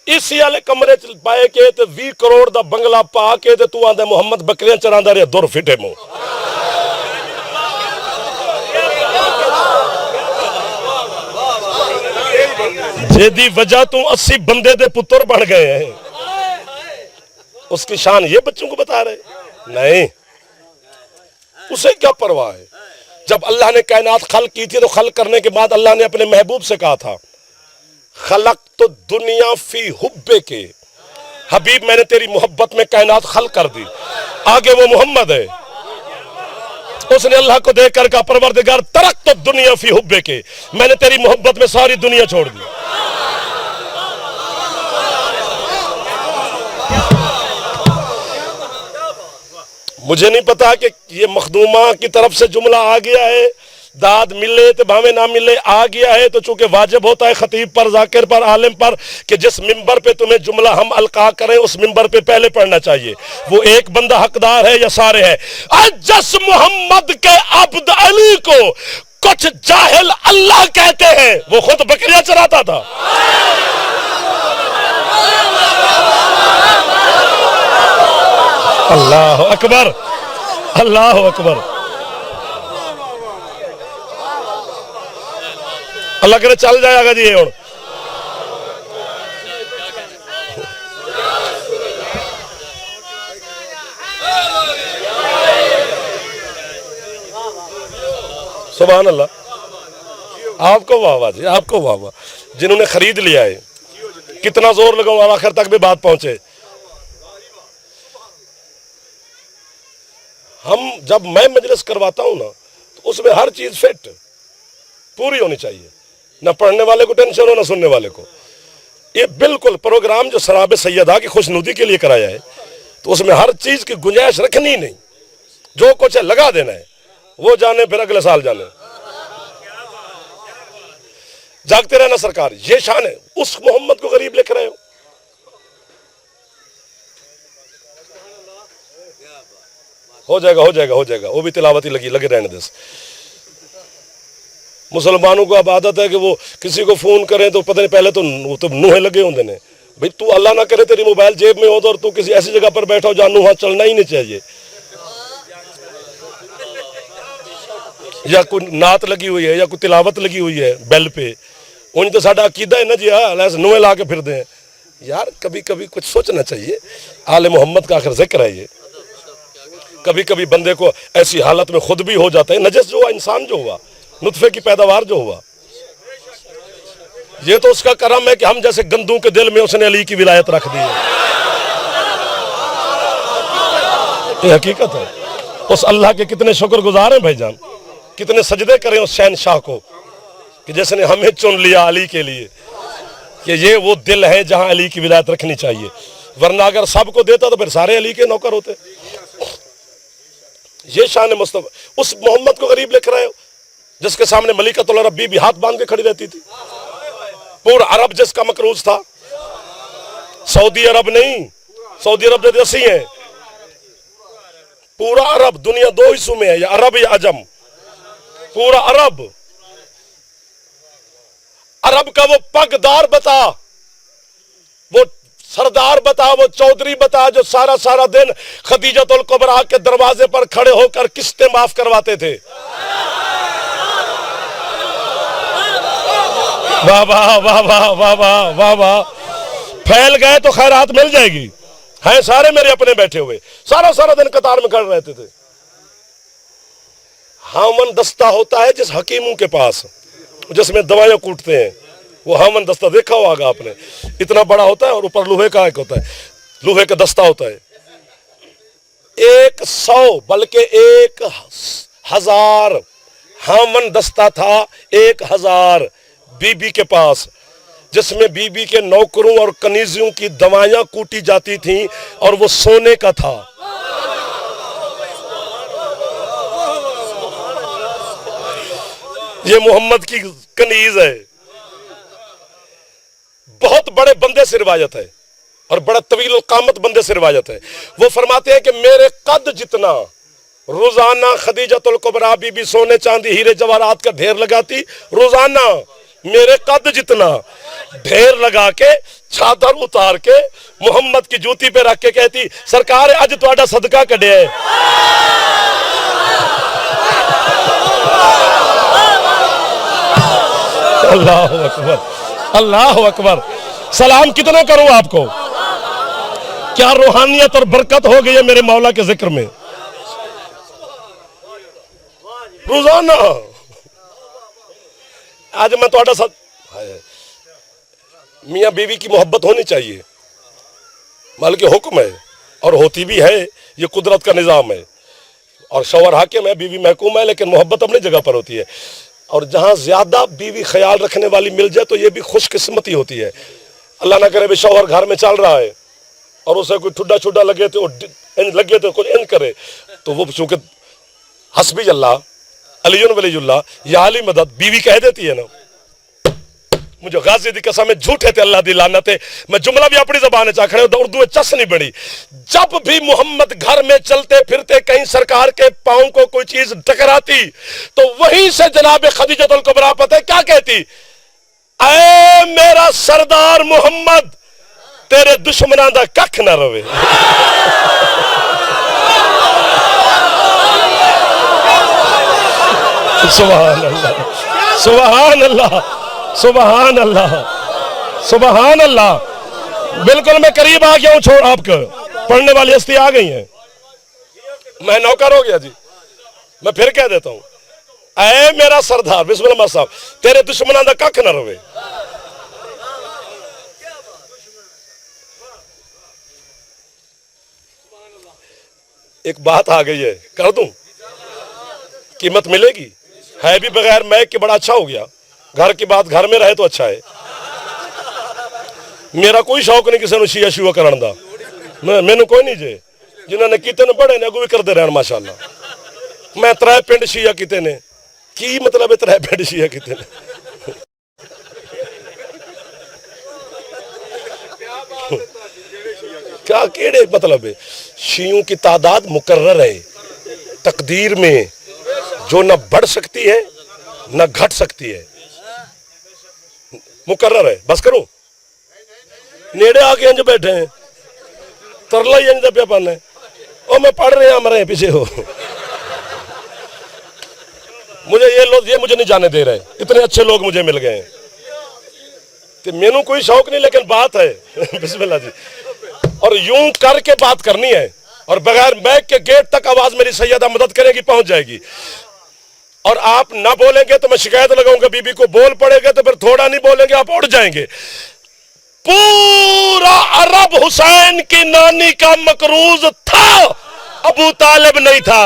A: इस वाले कमरे च पाए के ते 20 करोड़ का बंगला पा के ते तू आंदा मोहम्मद बकरियां चरांदा रहा, दुर फिटे मुंह। जेदी वजह तू 80 बंदे दे पुत्र बन गए हैं, उसकी शान ये बच्चों को बता रहे? नहीं, उसे क्या परवाह है। जब अल्लाह ने कायनात खल की थी तो खल करने के बाद अल्लाह ने अपने महबूब से कहा था खलक तो दुनिया फी हुब्बे के, हबीब मैंने तेरी मोहब्बत में कायनात खल कर दी। आगे वो मोहम्मद है, उसने अल्लाह को देखकर कहा परवरदिगार तरक तो दुनिया फी हुब्बे के, मैंने तेरी मोहब्बत में सारी दुनिया छोड़ दी। मुझे नहीं पता कि ये मखदूमा की तरफ से जुमला आ गया है, दाद मिले तो भावे ना मिले आ गया है, तो चूंकि वाजिब होता है खतीब पर, जाकिर पर, आलिम पर कि जिस मिंबर पे तुम्हें जुमला हम अलका करें उस मिंबर पे पहले पढ़ना चाहिए। वो एक बंदा हकदार है या सारे हैं? अजस मोहम्मद के अब्द अली को कुछ जाहिल अल्लाह कहते हैं, वो खुद बकरियां चराता था। अल्लाह अकबर, अल्लाह अकबर। अल्लाह करे चल जाएगा जी हुण। सुभान अल्लाह, आपको वाह वाह जी, आपको वाह वाह। जिन्होंने खरीद लिया है, कितना जोर लगाओ आखिर तक भी बात पहुंचे। हम जब मैं मजलिस करवाता हूं ना तो उसमें हर चीज फिट पूरी होनी चाहिए, ना पढ़ने वाले को टेंशन हो ना सुनने वाले को। ये बिल्कुल प्रोग्राम जो शराब सैयदा की खुशनुदी के लिए कराया है, तो उसमें हर चीज की गुंजाइश रखनी नहीं, जो कुछ है लगा देना है, वो जाने फिर अगले साल जाने। जागते रहना सरकार, ये शान है। उस मोहम्मद को गरीब लेकर आए हो जाएगा हो जाएगा हो जाएगा, वो भी तिलावती लगे रहने दे। मुसलमानों को अब आदत है कि वो किसी को फोन करें तो पता नहीं, पहले तो नूहे लगे होंगे ने, भाई तू अल्लाह ना करे तेरी मोबाइल जेब में हो तो और तू किसी ऐसी जगह पर बैठा हो जहां नूहा चलना ही नहीं चाहिए, या कोई नात लगी हुई है या कोई तिलावत लगी हुई है बेल पे, उन तो साडा अकीदा है ना जी, हाँ नूहे ला के फिर दें यार। कभी कभी कुछ सोचना चाहिए। आले मोहम्मद का आखिर जिक्र है ये। कभी कभी बंदे को ऐसी हालत में खुद भी हो जाता है, नजस जो हुआ, इंसान जो हुआ, नुतफे की पैदावार जो हुआ, ये तो उसका करम है कि हम जैसे गंदू के दिल में उसने अली की विलायत रख दी है। ये हकीकत है। उस अल्लाह के कितने शुक्रगुजार हैं भाईजान, कितने सजदे करें उस शहनशाह को कि जिसने हमें चुन लिया अली के लिए, कि ये वो दिल है जहां अली की विलायत रखनी चाहिए। वरना अगर सबको देता तो फिर सारे अली के नौकर होते। ये शान मुस्तफा। उस मोहम्मद को गरीब लेकर आए जिसके सामने मलिकतुल अरब बीबी हाथ बांध के खड़ी रहती थी। पूरा अरब जिसका मकरूज था, सऊदी अरब नहीं, सऊदी अरब जो देसी है, पूरा अरब, दुनिया दो हिस्सों में है, या अरब या अजम। पूरा अरब, अरब का वो पगदार बता, वो सरदार बता, वो चौधरी बता, जो सारा सारा दिन खदीजतुल कुबरा के दरवाजे पर खड़े होकर किस्तें माफ करवाते थे। वाह वाह वाह वाह वाह वाह वाह वाह। फैल गए तो खैरात मिल जाएगी। हैं सारे मेरे अपने बैठे हुए, सारा सारा दिन कतार में खड़े रहते थे। हामन दस्ता होता है जिस हकीमों के पास, जिसमें दवाइयां कूटते हैं, वो हामन दस्ता देखा होगा आपने, इतना बड़ा होता है और ऊपर लोहे का एक होता है, लोहे का दस्ता होता है। 100 बल्कि 1000 हामन दस्ता था, 1000 बीबी के पास, जिसमें बीबी के नौकरों और कनीजियों की दवाइयां कूटी जाती थीं, और वो सोने का था। ये मोहम्मद की कनीज है। बहुत बड़े बंदे से रिवायत है और बड़ा तवील कामत बंदे से रिवायत है। वो फरमाते हैं कि मेरे कद जितना रोजाना खदीजतुल कुबरा बीबी सोने चांदी हीरे जवाहरात का ढेर लगाती, रोजाना मेरे कद जितना ढेर लगा के चादर उतार के मोहम्मद की जूती पे रख के कहती, सरकार अज तुहाडा सदका कढ़िया है। अल्लाह अकबर, अल्लाह अकबर। सलाम कितना करूं आपको, क्या रूहानियत और बरकत हो गई है मेरे मौला के जिक्र में। रोजाना आज मैं थोड़ा सा, मियां बीवी की मोहब्बत होनी चाहिए, बल्कि हुक्म है और होती भी है, ये कुदरत का निजाम है। और शौहर हाकिम है, बीवी महकूम है, लेकिन मोहब्बत अपनी जगह पर होती है। और जहां ज्यादा बीवी ख्याल रखने वाली मिल जाए तो ये भी खुशकिस्मती होती है। अल्लाह ना करे भी शौहर घर में चल रहा है और उसे कोई ठुड्डा छुड्डा लगे तो कुछ इन करे, तो वो चूंकि हस्बी अल्लाह अलीयुन वलीयुल्लाह या अली मदद बीवी कह देती है ना, मुझे गाजी दी कसम है, झूठे थे अल्लाह दी लानत है। मैं जुमला भी अपनी ज़बान च आखने, उर्दू में चस नहीं बड़ी। जब भी मोहम्मद घर में चलते फिरते कहीं सरकार के पांव को कोई चीज टकराती तो वहीं से जनाब खदीजतुल कुबरा पता है क्या कहती, ऐ मेरा सरदार मोहम्मद, तेरे दुश्मनां दा कख ना रवे। सुभान अल्लाह, सुभान अल्लाह, सुभान अल्लाह, सुभान अल्लाह। बिल्कुल मैं करीब आ गया हूं, छोड़ आपको, पढ़ने वाली हस्ती आ गई हैं, मैं नौकर हो गया जी। मैं फिर कह देता हूं, ऐ मेरा सरदार बिस्मिल्लाह साहब, तेरे दुश्मनां दा कख ना रवे। एक बात आ गई है, कर दूं, कीमत मिलेगी, है भी बगैर मैक के, बड़ा अच्छा हो गया। घर की बात घर में रहे तो अच्छा है। मेरा कोई शौक नहीं किसी शिया शुआ करने का, मैनू कोई नहीं जे जिन्होंने किते ने बड़े ने अगू भी करते रहन माशाअल्लाह। मैं 3 पिंड शिया किते ने, की मतलब है 3 पिंड शिया किते ने? क्या केड़े मतलब है? शियों की तादाद मुकर्रर है तकदीर में, जो न बढ़ सकती है न घट सकती है, मुकर्रर है। बस करूं, नेड़े आके इंज बैठे हैं, तरला ही इंज पे पाने, ओ मैं पढ़ रहे हैं मरे पीछे हो। मुझे ये लोग ये मुझे नहीं जाने दे रहे, इतने अच्छे लोग मुझे मिल गए हैं। तो मेनू कोई शौक नहीं, लेकिन बात है बिस्मिल्लाह जी, और यूं करके बात करनी है, और बगैर बैग के गेट तक आवाज मेरी सैयदा मदद करेगी, पहुंच जाएगी। और आप ना बोलेंगे तो मैं शिकायत लगाऊंगा बीबी को, बोल पड़ेगा तो फिर थोड़ा नहीं बोलेंगे आप उड़ जाएंगे। पूरा अरब हुसैन की नानी का मकरूज था, अबू तालिब नहीं था।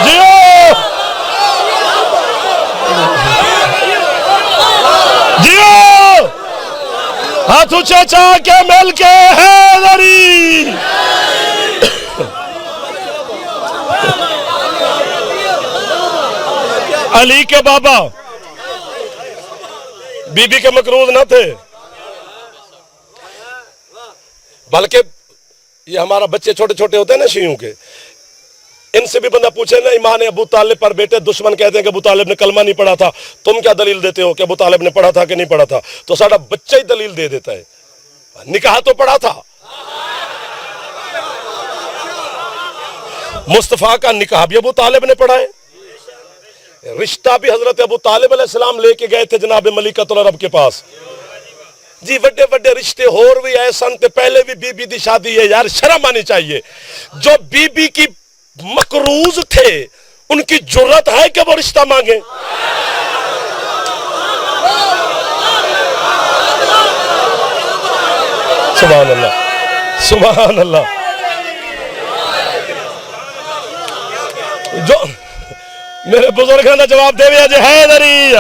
A: जियो जियो, हाथ ऊंचे चाह के मिल के हैदरी। अली के बाबा बीबी के मकरूज ना थे, बल्कि ये हमारा बच्चे छोटे छोटे होते हैं ना शियों के, इनसे भी बंदा पूछे ना ईमान अबू तालिब पर बेटे, दुश्मन कहते हैं कि अबू तालिब ने कलमा नहीं पढ़ा था, तुम क्या दलील देते हो कि अबू तालिब ने पढ़ा था कि नहीं पढ़ा था? तो सारा बच्चा ही दलील दे देता है, निकाह तो पढ़ा था, मुस्तफा का निकाह भी अबू तालिब ने पढ़ा है, रिश्ता भी हजरत अबू तालिब अलैहिस्सलाम लेके गए थे जनाब मलिकतुल अरब के पास जी। बड़े बड़े रिश्ते होर भी आए सन, पहले भी बीबी की शादी है यार, शर्म आनी चाहिए। जो बीबी की मकरूज थे उनकी जुर्रत है कि वो रिश्ता मांगे? सुभान अल्लाह सुभान अल्लाह। जो मेरे बुजुर्ग का जवाब दे दिया हैदरी,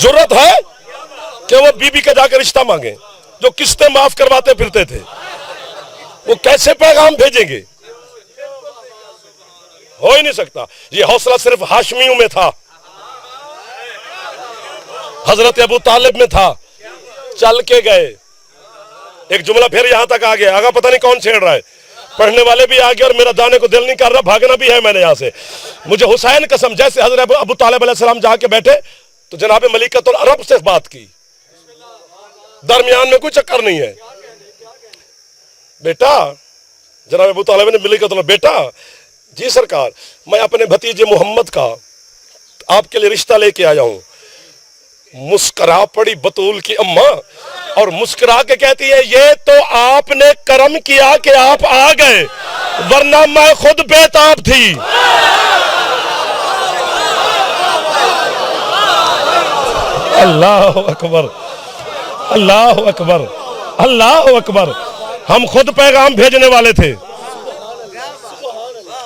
A: जुर्रत है कि वो बीबी का जाकर रिश्ता मांगे? जो किस्तें माफ करवाते फिरते थे वो कैसे पैगाम भेजेंगे? हो ही नहीं सकता। ये हौसला सिर्फ हाशमियों में था, हजरत अबू तालिब में था, चल के गए। एक जुमला फिर यहां तक आ गया, आगा पता नहीं कौन छेड़ रहा है, पढ़ने वाले भी आ गए और मेरा जाने को दिल नहीं कर रहा, भागना भी है मैंने यहां से। मुझे हुसैन कसम, जैसे हजरत अबू तालिब अलैहिस्सलाम जाके बैठे तो जनाब मलिकतुल अरब से बात की, दरमियान में कोई चक्कर नहीं है। बेटा, जनाब अबू तालिब ने मलिकतुल, बेटा जी सरकार, मैं अपने भतीजे मोहम्मद का आपके लिए रिश्ता लेके आया हूं। मुस्कुरा पड़ी बतूल की अम्मा और मुस्कुरा के कहती है, ये तो आपने करम किया कि आप आ गए, वरना मैं खुद बेताब थी। अल्लाह अकबर अल्लाह अकबर अल्लाह अकबर। हम खुद पैगाम भेजने वाले थे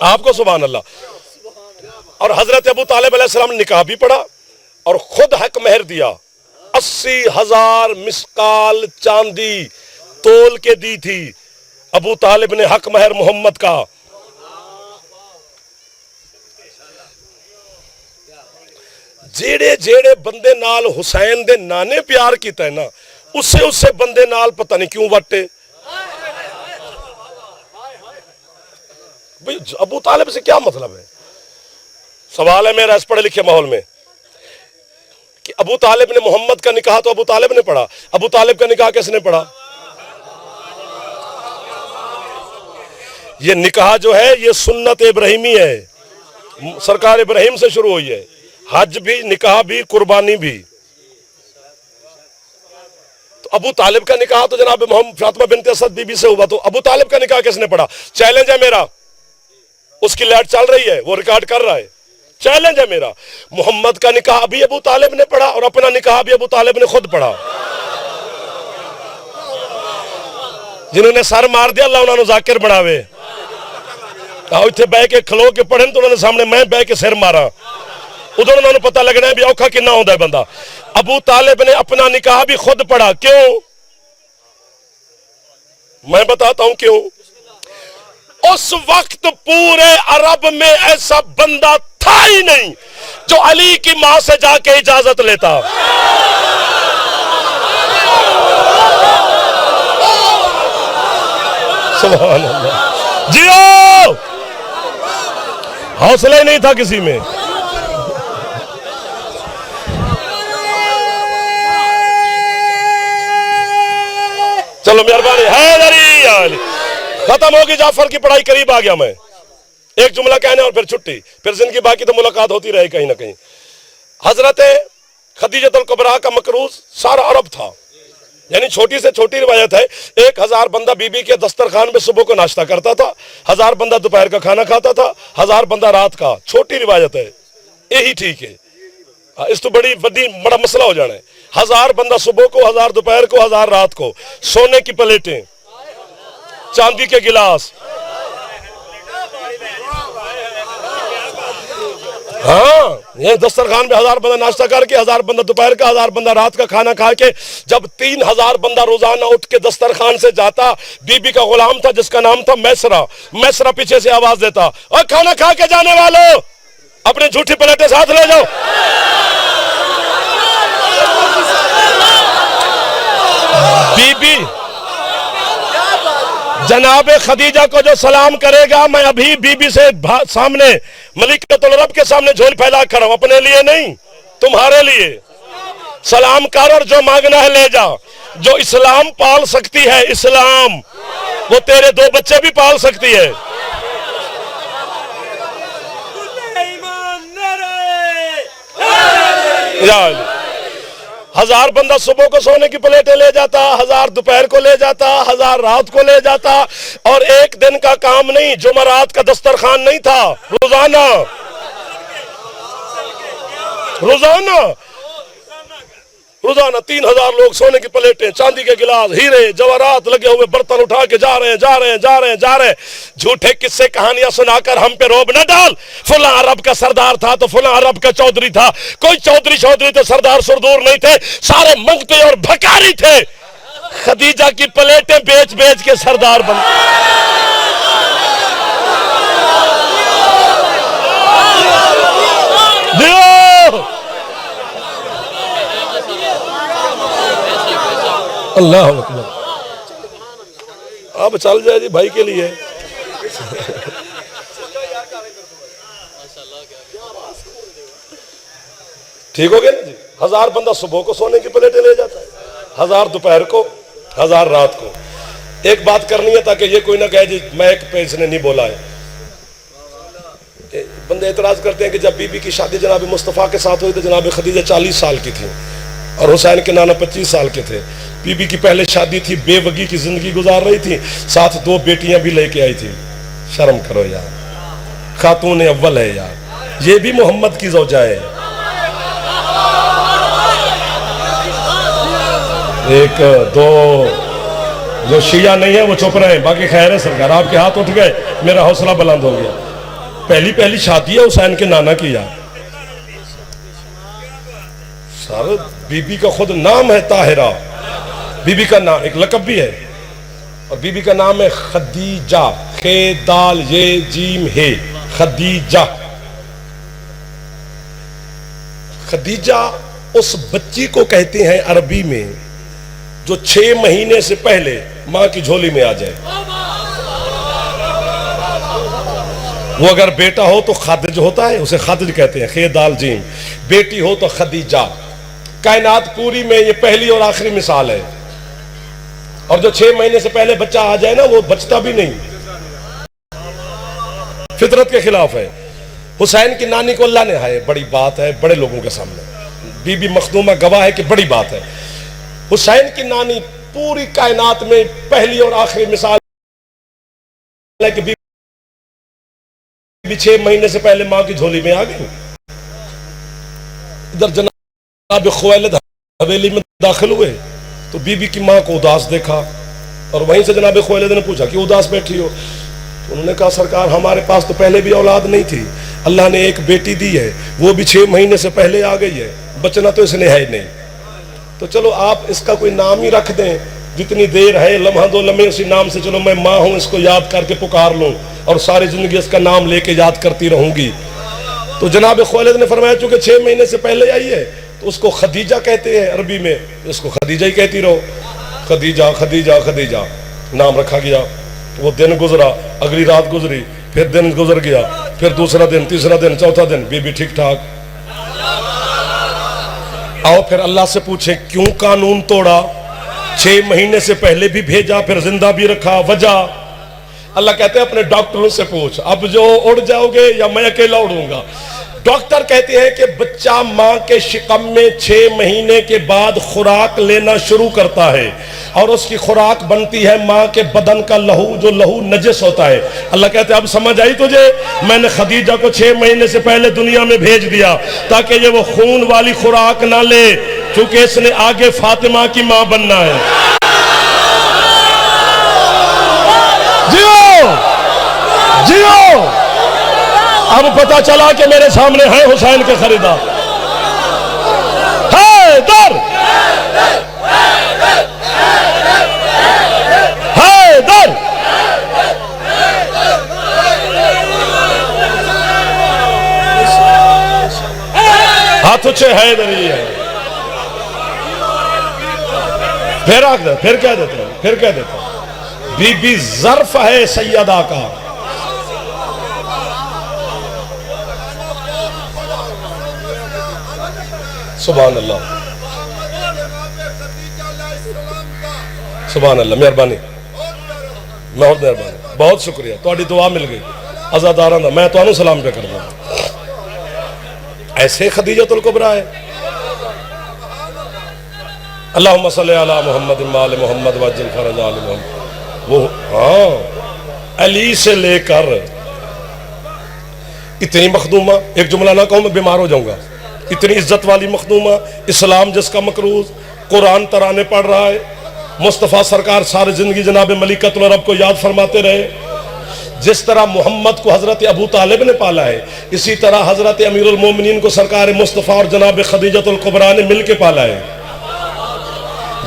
A: आपको, सुभान अल्लाह। और हजरत अबू तालिब अलैहिस्सलाम ने निकाह भी पढ़ा और खुद हक महर दिया, 80,000 मिसकाल चांदी तोल के दी थी अबू तालिब ने हक महर मोहम्मद का। जेड़े जेड़े बंदे नाल हुसैन दे नाने प्यार किया है ना, उससे उससे बंदे नाल पता नहीं क्यों वटे। भाई अबू तालिब से क्या मतलब है? सवाल है मेरा इस पढ़े लिखे माहौल में कि अबू तालिब ने मोहम्मद का निकाह तो अबू तालिब ने पढ़ा, अबू तालिब का निकाह किसने पढ़ा? ये निकाह जो है ये सुन्नत इब्राहिमी है, सरकार इब्राहिम से शुरू हुई है। हज भी, निकाह भी, कुर्बानी भी। तो अबू तालिब का निकाह तो जनाब मोहम्मद फातिमा बिनते असद बीबी से हुआ, तो अबू तालिब का निकाह किसने पढ़ा? चैलेंज है मेरा, उसकी लैट चल रही है, वो रिकॉर्ड कर रहा है, चैलेंज है मेरा। मोहम्मद का निकाह भी अबू तालिब ने पढ़ा और अपना निकाह भी अबू तालिब ने खुद पढ़ा। जिन्होंने सर मार दिया अल्लाह उन्होंने जाकिर बनावे। इतने बह के खलो के पढ़े तो उन्होंने सामने मैं बह के सिर मारा। उधर उन्होंने पता लगना है भी औखा कितना होता है बंदा। अबू तालिब ने अपना निकाह भी खुद पढ़ा। क्यों? मैं बताता हूं क्यों। उस वक्त पूरे अरब में ऐसा बंदा था ही नहीं जो अली की मां से जाके इजाजत लेता। सुभान अल्लाह। जियो, हौसला ही नहीं था किसी में। चलो मेहरबानी है। खत्म होगी जाफर की पढ़ाई, करीब आ गया मैं। एक जुमला कहने और फिर छुट्टी, फिर जिंदगी बाकी तो मुलाकात होती रहे कहीं ना कहीं। हजरत खदीजतुल कुबरा का मकरूज सारा अरब था, यानी छोटी से छोटी रिवायत है 1000 बंदा बीबी के दस्तरखान में सुबह को नाश्ता करता था, 1000 बंदा दोपहर का खाना खाता था, 1000 बंदा रात का। छोटी रिवायत है, यही ठीक है। इस तो बड़ा मसला हो जाना है। 1000 बंदा सुबह को, 1000 दोपहर को, 1000 रात को। सोने की प्लेटें, चांदी के गिलास, हाँ, ये दस्तरखान में 1000 बंदा नाश्ता करके, 1000 बंदा दोपहर का, 1000 बंदा रात का खाना खा के, जब 3000 बंदा रोजाना उठ के दस्तरखान से जाता, बीबी का गुलाम था जिसका नाम था मैसरा। मैसरा पीछे से आवाज देता, और खाना खा के जाने वालों अपने झूठी प्लेटें साथ ले जाओ। बीबी जनाब खदीजा को जो सलाम करेगा, मैं अभी बीबी से सामने मलिकतुल अरब के सामने झोली फैला कर रहा हूं, अपने लिए नहीं तुम्हारे लिए। सलाम कर और जो मांगना है ले जा। जो इस्लाम पाल सकती है, इस्लाम, वो तेरे 2 बच्चे भी पाल सकती है। यार 1000 बंदा सुबह को सोने की प्लेटें ले जाता, 1000 दोपहर को ले जाता, 1000 रात को ले जाता। और एक दिन का काम नहीं, जुमरात का दस्तरखान नहीं था, रोजाना रोजाना रोजाना 3000 लोग, सोने की प्लेटें, चांदी के गिलास, हीरे जवाहरात लगे हुए बर्तन उठा के जा रहे हैं। झूठे किस्से कहानियां सुनाकर हम पे रोब न डाल। फुला अरब का सरदार था तो फुला अरब का चौधरी था। कोई चौधरी तो सरदार सुरदूर नहीं थे, सारे मंगते और भकारी थे। खदीजा की प्लेटें बेच बेच के सरदार बन। अल्लाह अकबर। अब चल जाए जी भाई के लिए। ठीक हो गया ना जी। 1000 बंदा सुबह को सोने की प्लेटें ले जाता है, 1000 दोपहर को, 1000 रात को। एक बात करनी है ताकि ये कोई ना कहे जी मैं एक पे इसने नहीं बोला है। बंदे एतराज करते हैं कि जब बीबी की शादी जनाब मुस्तफ़ा के साथ हुई तो जनाब खदीजा 40 साल की थी और हुसैन के नाना 25 साल के थे। बीबी की पहले शादी थी, बेवगी की जिंदगी गुजार रही थी, साथ 2 बेटियां भी लेके आई थी। शर्म करो यार, खातून अव्वल है यार, ये भी मोहम्मद की ज़ौजा है। 1 2 जो शिया नहीं है वो चुप रहे, बाकी खैर है सरकार। आपके हाथ उठ गए, मेरा हौसला बुलंद हो गया। पहली शादी है हुसैन के नाना की यार। सारे बीबी का खुद नाम है ताहिरा, बीबी का नाम एक लकब भी है, और बीबी का नाम है खदीजा, खे दाल ये जीम है, खदीजा। खदीजा उस बच्ची को कहते हैं अरबी में जो 6 महीने से पहले मां की झोली में आ जाए। वो अगर बेटा हो तो खादिज होता है, उसे खादिज कहते हैं, खे दाल जीम। बेटी हो तो खदीजा। कायनात पूरी में ये पहली और आखिरी मिसाल है। और जो 6 महीने से पहले बच्चा आ जाए ना, वो बचता भी नहीं, फितरत के खिलाफ है। हुसैन की नानी को अल्लाह ने हाय, बड़ी बात है बड़े लोगों के सामने, बीबी मखदूमा गवाह है कि बड़ी बात है। हुसैन की नानी पूरी कायनात में पहली और आखिरी मिसाल है कि बीबी 6 महीने से पहले मां की झोली में आ गई। इधर जनाब खुवैलिद हवेली में दाखिल हुए तो बीबी की मां को उदास देखा, और वहीं से जनाब खुवैलिद ने पूछा कि उदास बैठी हो? तो उन्होंने कहा सरकार हमारे पास तो पहले भी औलाद नहीं थी, अल्लाह ने एक बेटी दी है, वो भी 6 महीने से पहले आ गई है, बचना तो इसने है ही नहीं। तो चलो आप इसका कोई नाम ही रख दें, जितनी देर है लम्हा दो लम्हे उसी नाम से, चलो मैं माँ हूँ इसको याद करके पुकार लूँ और सारी जिंदगी इसका नाम लेके याद करती रहूंगी। तो जनाब खुवैलिद ने फरमाया चूंकि 6 महीने से पहले आई है तो उसको खदीजा कहते हैं अरबी में, उसको खदीजा ही कहती रहो, खदीजा खदीजा खदीजा नाम रखा गया। वो दिन गुजरा, अगली रात गुजरी, फिर दिन गुजर गया, फिर दूसरा दिन, तीसरा दिन, चौथा दिन, बीबी ठीक ठाक। आओ फिर अल्लाह से पूछे क्यों कानून तोड़ा, 6 महीने से पहले भी भेजा फिर जिंदा भी रखा, वजह? अल्लाह कहते हैं अपने डॉक्टरों से पूछ, अब जो उड़ जाओगे या मैं अकेला उड़ूंगा। डॉक्टर कहते हैं कि बच्चा मां के शिकम में 6 महीने के बाद खुराक लेना शुरू करता है और उसकी खुराक बनती है मां के बदन का लहू, जो लहू नजस होता है। अल्लाह कहते हैं अब समझ आई तुझे, मैंने खदीजा को 6 महीने से पहले दुनिया में भेज दिया ताकि ये वो खून वाली खुराक ना ले, क्योंकि इसने आगे फातिमा की मां बनना है। जियो जियो, अब पता चला कि मेरे सामने है हुसैन के खरीदार। हैदर हैदर, हाथ उच्छे हैदरी है। फिर आख दे, फिर कह देते हैं, फिर कह देते हैं बीबी ज़र्फ है सैयदा का। सुभान अल्लाह, सुभान अल्लाह, मेहरबानी, बहुत मेहरबानी, बहुत शुक्रिया, थोड़ी दुआ मिल गई अज़ादारां दा, मैं तुहानू सलाम पे करदा। ऐसे खदीजतुल कुबरा है। अल्लाहुम्मा सल्ली अला मुहम्मद व आले मुहम्मद वअज्जिल फरज आले मुहम्मद। वो हाँ, अली से लेकर इतनी मखदूमा, एक जुमला ना कहूं मैं बीमार हो जाऊंगा, इतनी इज्जत वाली मखदूमा, इस्लाम जिसका मकरूज, कुरान तराने पढ़ रहा है। मुस्तफ़ा सरकार सारी जिंदगी जनाब मलिकतुल अरब को याद फरमाते रहे। जिस तरह मोहम्मद को हजरत अबू तालिब ने पाला है, इसी तरह हजरत अमीरुल मोमिनीन को सरकार मुस्तफ़ा और जनाब खदीजतुल कुबरा ने मिल के पाला है।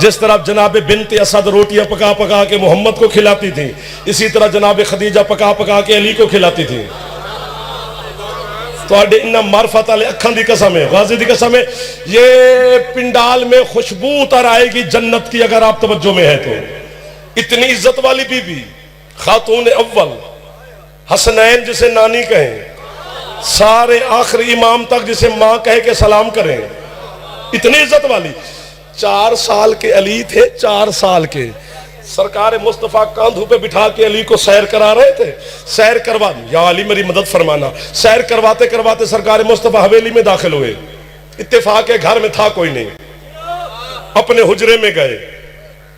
A: जिस तरह जनाब बिन्त असद रोटियां पका पका के मोहम्मद को खिलाती थी, इसी तरह जनाब खदीजा पका पका के अली को खिलाती थी। तो इन्ना मार्फत वाले अखन की कसम है, गाजी की कसम है, ये पिंडाल में खुशबू उतर आएगी जन्नत की अगर आप तवज्जो में है तो। इतनी इज्जत वाली बीबी, खातून अव्वल, हसनैन जिसे नानी कहें, सारे आखिरी इमाम तक जिसे मां कह के सलाम करें, इतनी इज्जत वाली। 4 साल के अली थे, 4 साल के। सरकार मुस्तफ़ा कांधों पे बिठा के अली को सैर करा रहे थे। सैर करवा, या अली मेरी मदद फरमाना। सैर करवाते करवाते सरकार मुस्तफ़ा हवेली में दाखिल हुए। इत्तेफाक है घर में था कोई नहीं, अपने हुजरे में गए,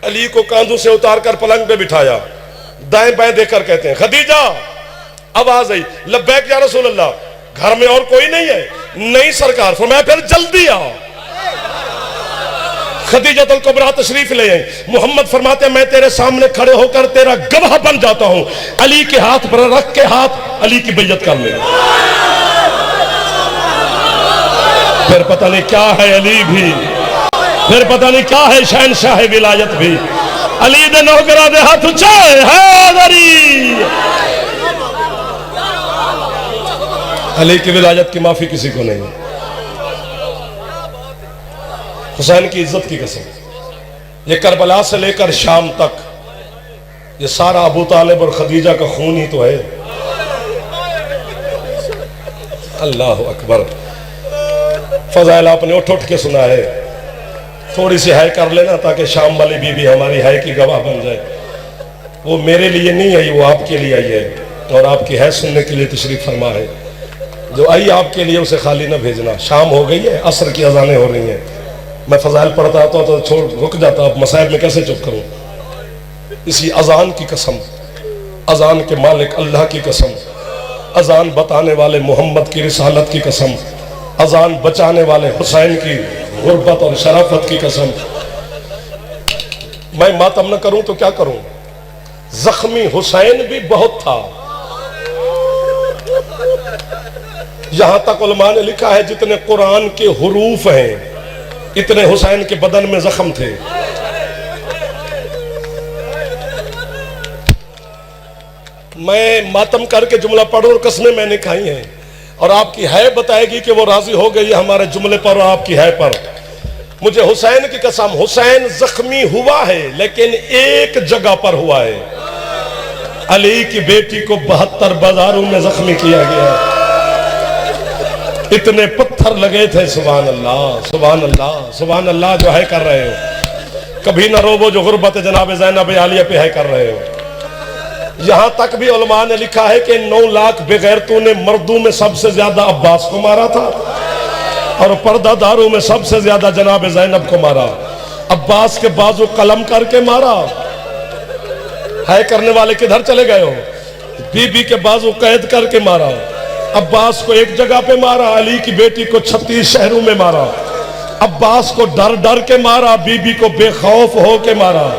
A: अली को कांधों से उतार कर पलंग पे बिठाया, दाएं बाएं देखकर कहते हैं खदीजा। आवाज आई लब्बैक या रसूल अल्लाह, घर में और कोई नहीं है? नहीं सरकार। फरमाया फिर जल्दी आओ। खदीजतुल कुबरा तशरीफ ले आई। मोहम्मद फरमाते मैं तेरे सामने खड़े होकर तेरा गवाह बन जाता हूं, अली के हाथ पर रख के हाथ अली की बैयत कर ले। फिर पता नहीं क्या है अली भी, फिर पता नहीं क्या है शहनशाह विलायत भी। अली दे नौकरा दे हाथ उच्चा हैदरी। अली की विलायत की माफी किसी को नहीं। हुसैन की इज्जत की कसम, ये करबला से लेकर शाम तक ये सारा अबू तालिब और खदीजा का खून ही तो है। अल्लाह अकबर। फजाइल आपने उठ उठ के सुना है, थोड़ी सी है कर लेना ताकि शाम वाली बीबी हमारी है की गवाह बन जाए। वो मेरे लिए नहीं आई, वो आपके लिए आई है और आपकी है सुनने के लिए तशरीफ फरमा है। जो आई आपके लिए उसे खाली ना भेजना। शाम हो गई है, असर की अजानें हो रही हैं। मैं फजाइल पढ़ता तो छोड़ रुक जाता, अब मसाइब में कैसे चुप करूं। इसी अजान की कसम, अजान के मालिक अल्लाह की कसम, अजान बताने वाले मोहम्मद की रिसालत की कसम, अजान बचाने वाले हुसैन की गुर्बत और शराफत की कसम। मैं मातम न करूं तो क्या करूं। जख्मी हुसैन भी बहुत था, यहां तक उलमा ने लिखा है जितने कुरान के हुरूफ हैं इतने हुसैन के बदन में जख्म थे। मैं मातम करके जुमला पढ़ूं और कसमें मैंने खाई हैं, और आपकी है बताएगी कि वो राजी हो गई हमारे जुमले पर और आपकी है पर। मुझे हुसैन की कसम, हुसैन जख्मी हुआ है लेकिन एक जगह पर हुआ है। अली की बेटी को 72 बाजारों में जख्मी किया गया, इतने पत्थर लगे थे। सुभान अल्लाह, सुभान अल्लाह, सुभान अल्लाह जो है कर रहे हो। कभी ना रोबो जो गुर्बत जनाब ज़ैनब आलिया पे है कर रहे हो। यहां तक भी उलमा ने लिखा है कि 9 लाख बेगैरतों ने मर्दों में सबसे ज्यादा अब्बास को मारा था और पर्दादारों में सबसे ज्यादा जनाब ज़ैनब को मारा। अब्बास के बाजू कलम करके मारा, है करने वाले किधर चले गए हो। बीबी के बाजू कैद करके मारा। अब्बास को एक जगह पे मारा, अली की बेटी को 36 शहरों में मारा। अब्बास को डर डर के मारा, बीबी को बेखौफ हो के मारा।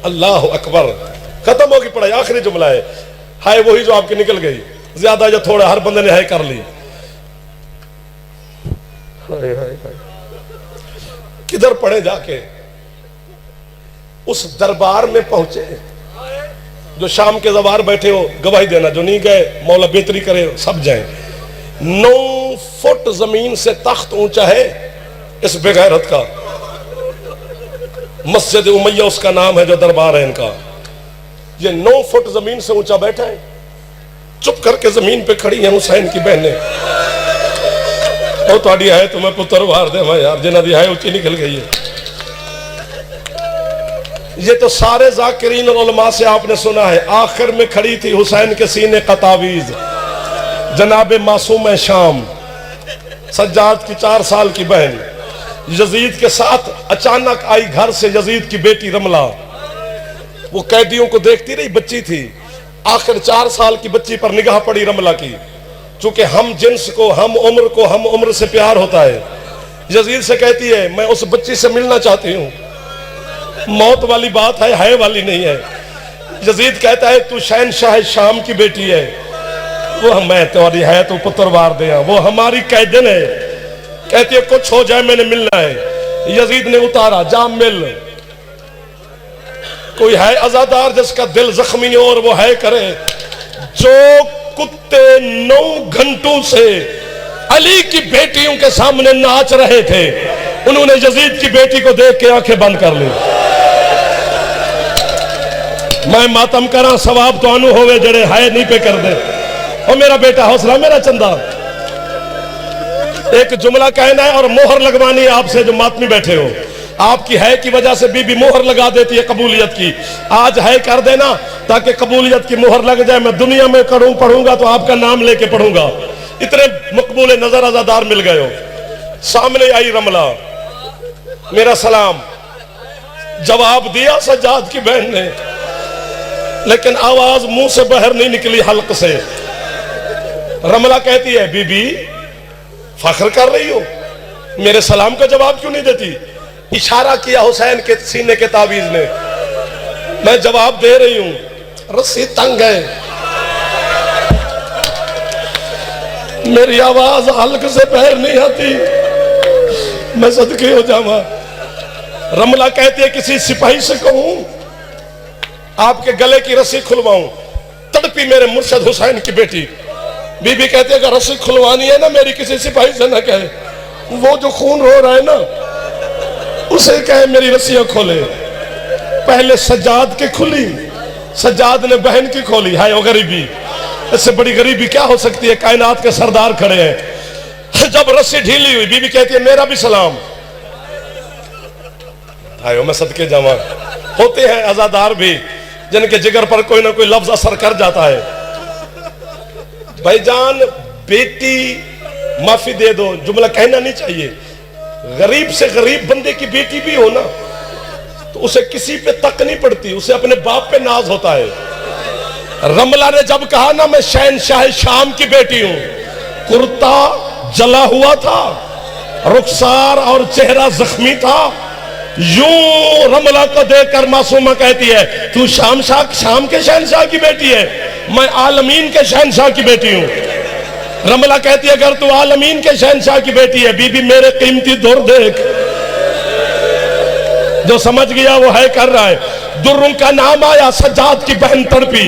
A: अल्लाह अकबर। खत्म होगी पढ़ाई, आखिरी जुमला है। हाय वही जो आपकी निकल गई, ज्यादा या थोड़ा हर बंदे ने हाय कर ली। हाय हाय हाय। किधर पढ़े जाके उस दरबार में पहुंचे। जो शाम के दरबार बैठे हो गवाही देना, जो नहीं गए मौला बेहतरी करे सब जाए। 9 फुट जमीन से तख्त ऊंचा है इस बेगैरत का। मस्जिद उमैया उसका नाम है जो दरबार है इनका। ये 9 फुट जमीन से ऊंचा बैठा है, चुप करके जमीन पे खड़ी है हुसैन की बहनें। और थोड़ी है तुम्हें पुत्र वार दे मैं यार, जिन्हें दी है ऊंची निकल गई है। ये तो सारे जाकिरीन और उलमा से आपने सुना है। आखिर में खड़ी थी हुसैन के सीने का तावीज जनाब मासूम शाम, सज्जाद की 4 साल की बहन। यजीद के साथ अचानक आई घर से यजीद की बेटी रमला। वो कैदियों को देखती रही, बच्ची थी। आखिर 4 साल की बच्ची पर निगाह पड़ी रमला की। चूंकि हम जिन्स को, हम उम्र से प्यार होता है। यजीद से कहती है मैं उस बच्ची से मिलना चाहती हूँ। मौत वाली बात है वाली नहीं है। यजीद कहता है तू शहनशाह शाम की बेटी है। वो मैं तुम्हारी है तो पुत्र वार दे, वो हमारी कैदन है। कहती है कुछ हो जाए मैंने मिलना है। यजीद ने उतारा, जा मिल। कोई है आजादार जिसका दिल जख्मी हो और वो है करे। जो कुत्ते 9 घंटों से अली की बेटियों के सामने नाच रहे थे, उन्होंने यजीद की बेटी को देख के आंखें बंद कर ली। मैं मातम करा सवाब तो अनु होवे जड़े है नहीं पे कर दे। और मेरा बेटा हौसला, मेरा चंदा। एक जुमला कहना है और मोहर लगवानी है आपसे जो मातमी बैठे हो। आपकी है की वजह से बीबी मोहर लगा देती है कबूलियत की। आज है कर देना ताकि कबूलियत की मोहर लग जाए। मैं दुनिया में पढ़ूंगा तो आपका नाम लेके पढ़ूंगा। इतने मकबूल नजर आजादार मिल गए हो। सामने आई रमला, मेरा सलाम। जवाब दिया सज्जाद की बहन ने, लेकिन आवाज मुंह से बाहर नहीं निकली हल्क से। रमला कहती है बीबी फख्र कर रही हो, मेरे सलाम का जवाब क्यों नहीं देती। इशारा किया हुसैन के सीने के तावीज ने। मैं जवाब दे रही हूं, रस्सी तंग है, मेरी आवाज हल्क से बाहर नहीं आती, मैं सदके हो जावा। रमला कहती है किसी सिपाही से कहूं आपके गले की रस्सी खुलवाऊं। तड़पी मेरे मुर्शद हुसैन की बेटी। बीबी कहती है अगर रस्सी खुलवानी है ना मेरी, किसी सिपाही से ना कहे, वो जो खून रो रहा है ना उसे कहे मेरी रस्सियां खोले। पहले सज्जाद की खुली, सज्जाद ने बहन की खोली। हाय वो गरीबी, इससे बड़ी गरीबी क्या हो सकती है। कायनात के सरदार खड़े हैं। जब रस्सी ढीली हुई बीबी कहती है मेरा भी सलाम। हाय मैं सदके जावा। होते हैं आजादार भी जिनके जिगर पर कोई ना कोई लफ्ज असर कर जाता है। भाईजान बेटी माफी दे दो, जुमला कहना नहीं चाहिए। गरीब से गरीब बंदे की बेटी भी हो ना तो उसे किसी पे तक नहीं पड़ती, उसे अपने बाप पे नाज होता है। रमला ने जब कहा ना मैं शहनशाह शाम की बेटी हूं, कुर्ता जला हुआ था, रुखसार और चेहरा जख्मी था, यूं रमला को देखकर मासूमा कहती है, तू शाम के शहनशाह की बेटी है, मैं आलमीन के शहनशाह की बेटी हूं। रमला कहती है, अगर तू आलमीन के शहनशाह की बेटी है, बीबी मेरे कीमती दुर देख। जो समझ गया वो है कर रहा है। दुर्रों का नाम आया, सज्जाद की बहन तड़पी।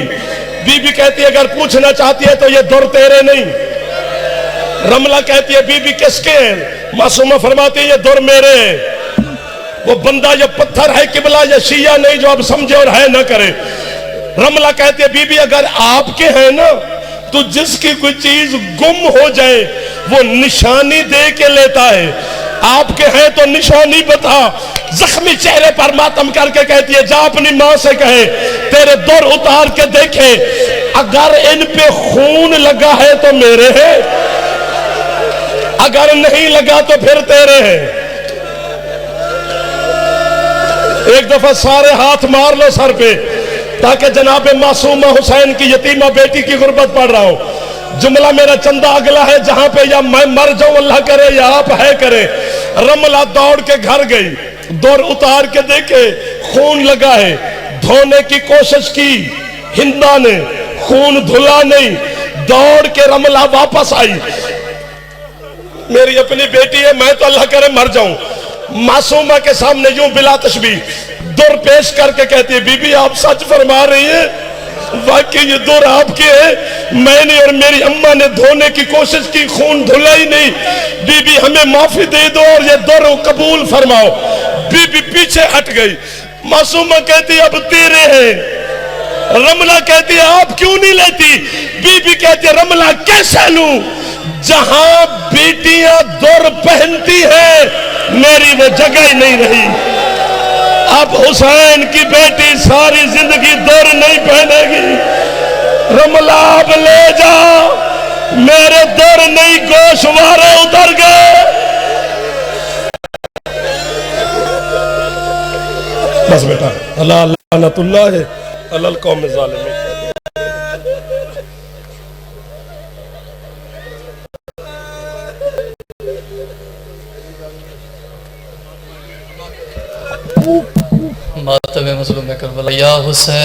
A: बीबी कहती है, अगर पूछना चाहती है तो ये दुर तेरे नहीं। रमला कहती है, बीबी किसके हैं? मासूमा फरमाती है, ये दुर मेरे हैं। वो बंदा ये पत्थर है किबला, ये शिया नहीं जो अब समझे और है ना करे। रमला कहती है, बीबी अगर आपके हैं ना, तो जिसकी कोई चीज गुम हो जाए वो निशानी दे के लेता है, आपके हैं तो निशानी बता। जख्मी चेहरे पर मातम करके कहती है, जा अपनी मां से कहे तेरे दौर उतार के देखे, अगर इन पे खून लगा है तो मेरे हैं, अगर नहीं लगा तो फिर तेरे हैं। एक दफा सारे हाथ मार लो सर पे, ताकि जनाब मासूमा हुसैन की यतीमा बेटी की गुर्बत पड़ रहा हो। जुमला मेरा चंदा अगला है, जहां पे या मैं मर जाऊं अल्लाह करे या आप है करे। रमला दौड़ के घर गई, दौर उतार के देखे खून लगा है। धोने की कोशिश की हिंदा ने, खून धुला नहीं। दौड़ के रमला वापस आई, मेरी अपनी बेटी है, मैं तो अल्लाह करे मर जाऊं। मासूमा के सामने यूं बिला तशबीह दुर पेश करके कहती है, बीबी आप सच फरमा रही है, वाकई ये दुर आपके है। मैंने और मेरी अम्मा ने धोने की कोशिश की, खून धुला ही नहीं। बीबी हमें माफी दे दो और ये दुर कबूल फरमाओ। बीबी पीछे हट गई। मासूमा कहती अब तेरे हैं। रमला कहती है, आप क्यों नहीं लेती? बीबी कहती है, रमला कैसे लूं? जहां बेटियां दुर पहनती है मेरी वो जगह ही नहीं रही। अब हुसैन की बेटी सारी जिंदगी दुर नहीं पहनेगी। रमला अब ले जा, मेरे दुर नहीं गोशवारे उतर गए। बस बेटा, अल्लाह लानतुल्लाह है अलल कौम ज़ालिमीन।
B: मातम मज़लूम करबला या हुसैन।